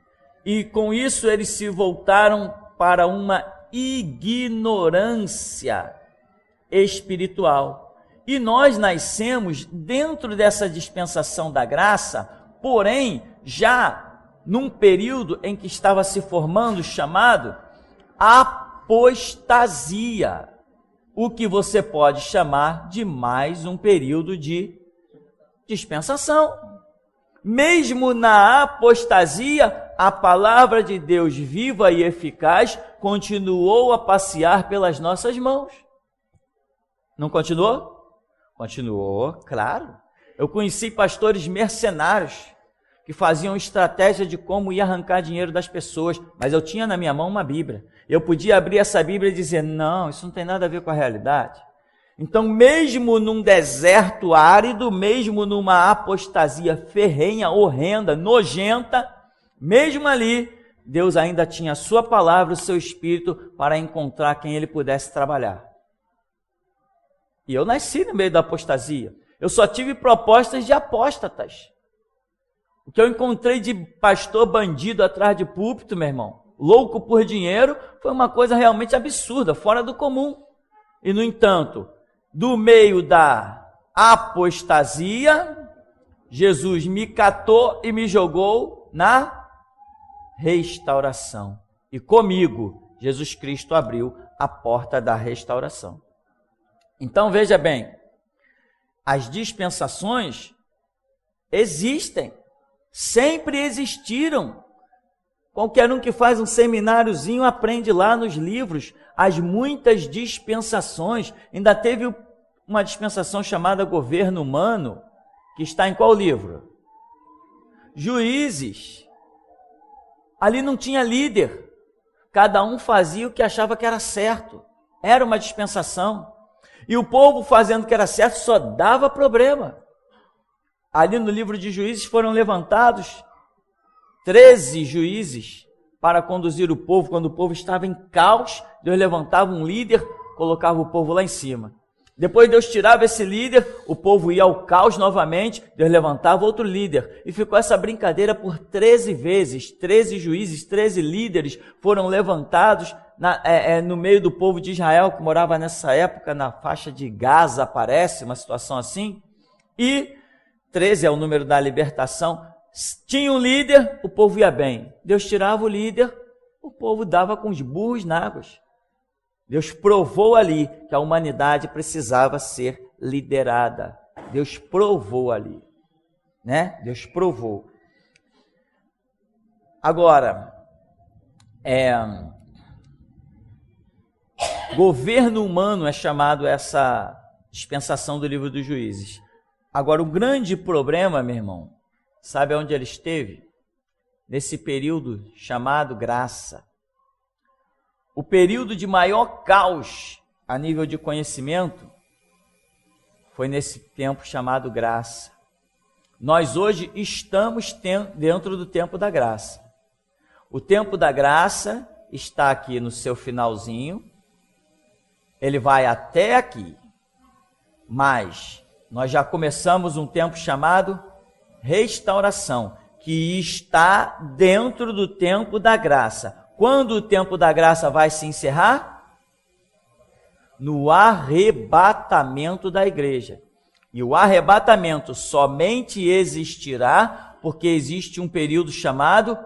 E com isso eles se voltaram para uma ignorância espiritual. E nós nascemos dentro dessa dispensação da graça, porém já num período em que estava se formando o chamado apostasia, o que você pode chamar de mais um período de dispensação. Mesmo na apostasia, a palavra de Deus viva e eficaz continuou a passear pelas nossas mãos. Não continuou? Continuou, claro. Eu conheci pastores mercenários que faziam estratégia de como ia arrancar dinheiro das pessoas, mas eu tinha na minha mão uma Bíblia. Eu podia abrir essa Bíblia e dizer, não, isso não tem nada a ver com a realidade. Então, mesmo num deserto árido, mesmo numa apostasia ferrenha, horrenda, nojenta, mesmo ali, Deus ainda tinha a sua palavra, o seu Espírito, para encontrar quem Ele pudesse trabalhar. E eu nasci no meio da apostasia. Eu só tive propostas de apóstatas. O que eu encontrei de pastor bandido atrás de púlpito, meu irmão, louco por dinheiro, foi uma coisa realmente absurda, fora do comum. E, no entanto, do meio da apostasia, Jesus me catou e me jogou na restauração. E comigo, Jesus Cristo abriu a porta da restauração. Então, veja bem, as dispensações existem, sempre existiram. Qualquer um que faz um semináriozinho aprende lá nos livros as muitas dispensações. Ainda teve uma dispensação chamada governo humano, que está em qual livro? Juízes. Ali não tinha líder. Cada um fazia o que achava que era certo. Era uma dispensação. E o povo fazendo o que era certo só dava problema. Ali no livro de Juízes foram levantados 13 juízes para conduzir o povo. Quando o povo estava em caos, Deus levantava um líder, colocava o povo lá em cima. Depois Deus tirava esse líder, o povo ia ao caos novamente, Deus levantava outro líder. E ficou essa brincadeira por 13 vezes. 13 juízes, 13 líderes foram levantados no meio do povo de Israel, que morava nessa época na faixa de Gaza, parece, uma situação assim. E 13 é o número da libertação. Tinha um líder, o povo ia bem. Deus tirava o líder, o povo dava com os burros na água. Deus provou ali que a humanidade precisava ser liderada. Deus provou ali, né? Deus provou. Agora, governo humano é chamado essa dispensação do livro dos Juízes. Agora, o grande problema, meu irmão, sabe onde ele esteve? Nesse período chamado graça. O período de maior caos a nível de conhecimento foi nesse tempo chamado graça. Nós hoje estamos dentro do tempo da graça. O tempo da graça está aqui no seu finalzinho. Ele vai até aqui. Mas nós já começamos um tempo chamado restauração, que está dentro do tempo da graça. Quando o tempo da graça vai se encerrar? No arrebatamento da igreja. E o arrebatamento somente existirá porque existe um período chamado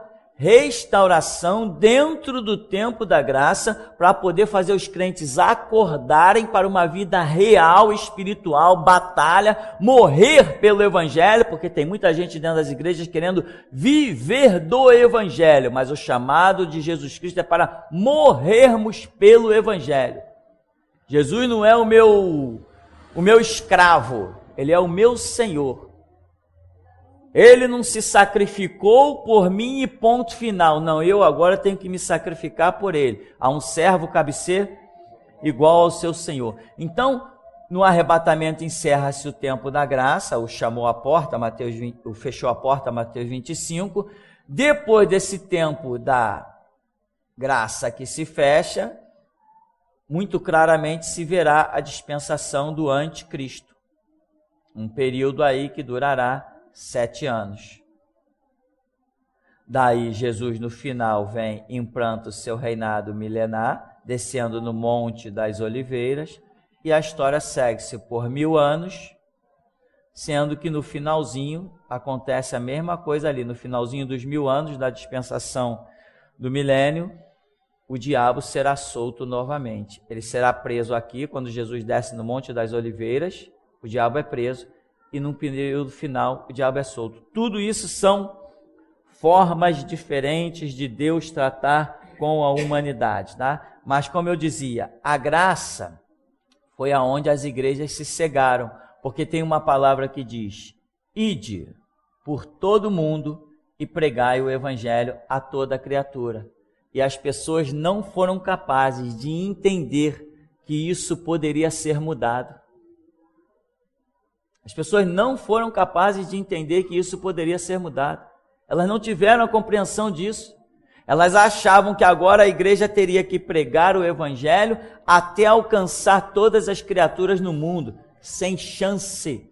restauração dentro do tempo da graça, para poder fazer os crentes acordarem para uma vida real, espiritual, batalha, morrer pelo evangelho, porque tem muita gente dentro das igrejas querendo viver do evangelho, mas o chamado de Jesus Cristo é para morrermos pelo evangelho. Jesus não é o meu escravo, ele é o meu Senhor. Ele não se sacrificou por mim e ponto final. Não, eu agora tenho que me sacrificar por ele. A um servo cabe ser igual ao seu Senhor. Então, no arrebatamento encerra-se o tempo da graça, o chamou à porta, o fechou a porta, Mateus 25. Depois desse tempo da graça que se fecha, muito claramente se verá a dispensação do anticristo. Um período aí que durará 7 anos. Daí Jesus no final vem e implanta o seu reinado milenar, descendo no Monte das Oliveiras, e a história segue-se por 1000 anos, sendo que no finalzinho acontece a mesma coisa ali, no finalzinho dos 1000 anos da dispensação do milênio, o diabo será solto novamente. Ele será preso aqui, quando Jesus desce no Monte das Oliveiras, o diabo é preso, e no período final o diabo é solto. Tudo isso são formas diferentes de Deus tratar com a humanidade, tá? Mas como eu dizia, a graça foi aonde as igrejas se cegaram, porque tem uma palavra que diz: ide por todo mundo e pregai o evangelho a toda criatura. E as pessoas não foram capazes de entender que isso poderia ser mudado. As pessoas não foram capazes de entender que isso poderia ser mudado. Elas não tiveram a compreensão disso. Elas achavam que agora a igreja teria que pregar o evangelho até alcançar todas as criaturas no mundo. Sem chance.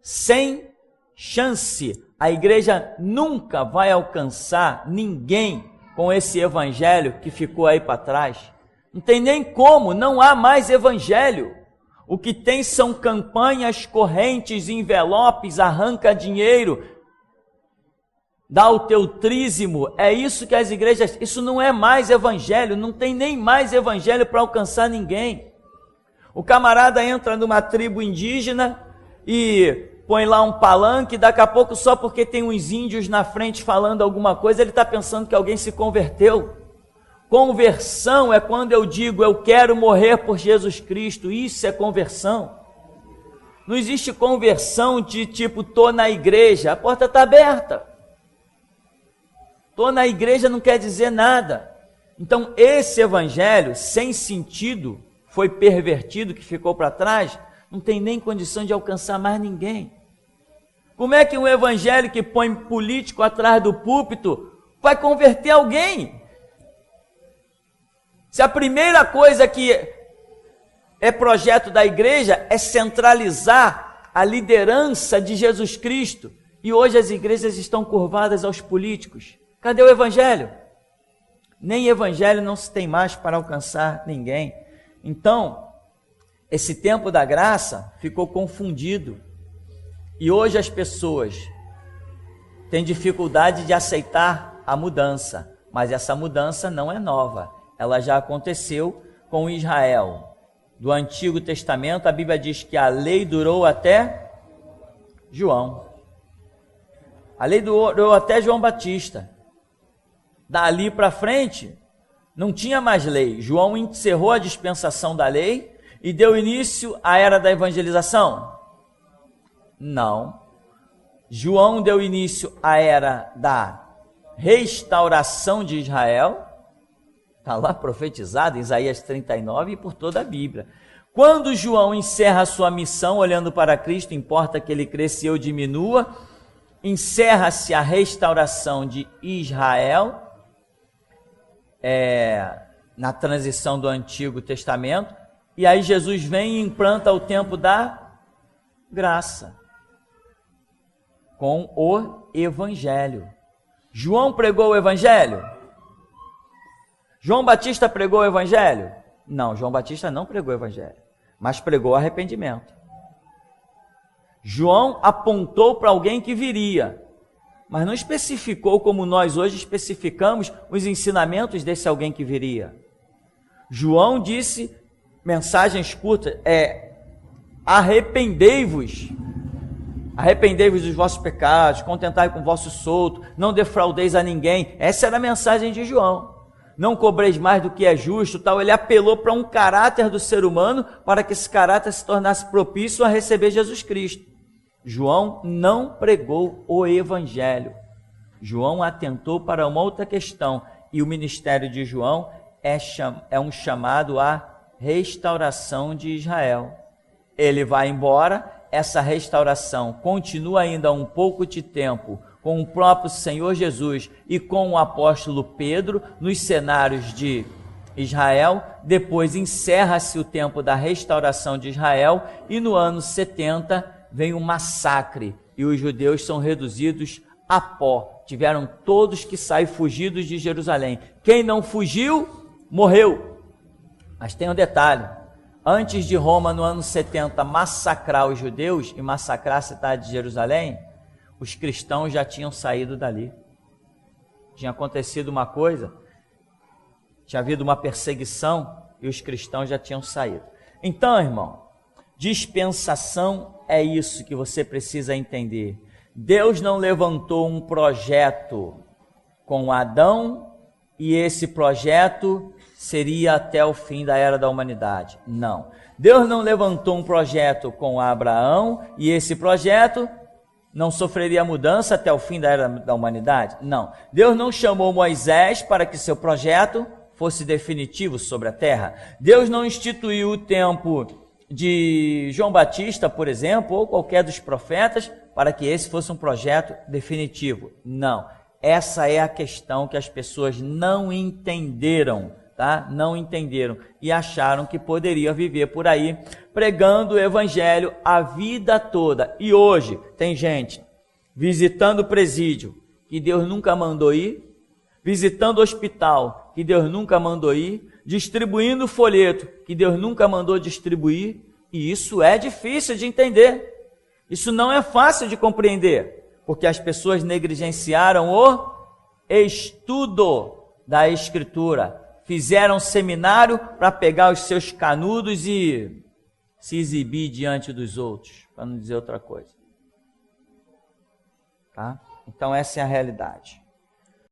Sem chance. A igreja nunca vai alcançar ninguém com esse evangelho que ficou aí para trás. Não tem nem como, não há mais evangelho. O que tem são campanhas, correntes, envelopes, arranca dinheiro, dá o teu trízimo. É isso que as igrejas... Isso não é mais evangelho, não tem nem mais evangelho para alcançar ninguém. O camarada entra numa tribo indígena e põe lá um palanque, daqui a pouco, só porque tem uns índios na frente falando alguma coisa, ele está pensando que alguém se converteu. Conversão é quando eu digo, eu quero morrer por Jesus Cristo. Isso é conversão. Não existe conversão de tipo, estou na igreja, a porta está aberta. Estou na igreja não quer dizer nada. Então, esse evangelho sem sentido, foi pervertido, que ficou para trás, não tem nem condição de alcançar mais ninguém. Como é que um evangelho que põe político atrás do púlpito vai converter alguém? Se a primeira coisa que é projeto da igreja é centralizar a liderança de Jesus Cristo, e hoje as igrejas estão curvadas aos políticos. Cadê o evangelho? Nem evangelho não se tem mais para alcançar ninguém. Então, esse tempo da graça ficou confundido. E hoje as pessoas têm dificuldade de aceitar a mudança. Mas essa mudança não é nova. Ela já aconteceu com Israel. Do Antigo Testamento, a Bíblia diz que a lei durou até João. A lei durou até João Batista. Dali para frente, não tinha mais lei. João encerrou a dispensação da lei e deu início à era da evangelização? Não. João deu início à era da restauração de Israel. Está lá profetizado em Isaías 39 e por toda a Bíblia. Quando João encerra a sua missão, olhando para Cristo, importa que ele cresça e eu diminua, encerra-se a restauração de Israel, na transição do Antigo Testamento, e aí Jesus vem e implanta o tempo da graça, com o Evangelho. João pregou o Evangelho? João Batista pregou o Evangelho? Não, João Batista não pregou o Evangelho, mas pregou arrependimento. João apontou para alguém que viria, mas não especificou como nós hoje especificamos os ensinamentos desse alguém que viria. João disse, mensagens curtas, arrependei-vos dos vossos pecados, contentai com o vosso solto, não defraudeis a ninguém. Essa era a mensagem de João. Não cobreis mais do que é justo, tal. Ele apelou para um caráter do ser humano, para que esse caráter se tornasse propício a receber Jesus Cristo. João não pregou o evangelho. João atentou para uma outra questão, e o ministério de João é um chamado à restauração de Israel. Ele vai embora, essa restauração continua ainda um pouco de tempo com o próprio Senhor Jesus e com o apóstolo Pedro nos cenários de Israel. Depois encerra-se o tempo da restauração de Israel e no ano 70 vem um massacre e os judeus são reduzidos a pó. Tiveram todos que sair fugidos de Jerusalém. Quem não fugiu, morreu. Mas tem um detalhe: antes de Roma, no ano 70, massacrar os judeus e massacrar a cidade de Jerusalém, os cristãos já tinham saído dali. Tinha acontecido uma coisa, tinha havido uma perseguição e os cristãos já tinham saído. Então, irmão, dispensação é isso que você precisa entender. Deus não levantou um projeto com Adão e esse projeto seria até o fim da era da humanidade. Não. Deus não levantou um projeto com Abraão e esse projeto não sofreria mudança até o fim da era da humanidade? Não. Deus não chamou Moisés para que seu projeto fosse definitivo sobre a terra. Deus não instituiu o tempo de João Batista, por exemplo, ou qualquer dos profetas, para que esse fosse um projeto definitivo. Não. Essa é a questão que as pessoas não entenderam, tá? Não entenderam e acharam que poderia viver por aí pregando o evangelho a vida toda. E hoje tem gente visitando o presídio que Deus nunca mandou ir, visitando o hospital que Deus nunca mandou ir, distribuindo folheto que Deus nunca mandou distribuir, e isso é difícil de entender. Isso não é fácil de compreender, porque as pessoas negligenciaram o estudo da Escritura, fizeram seminário para pegar os seus canudos e se exibir diante dos outros, para não dizer outra coisa. Tá? Então essa é a realidade.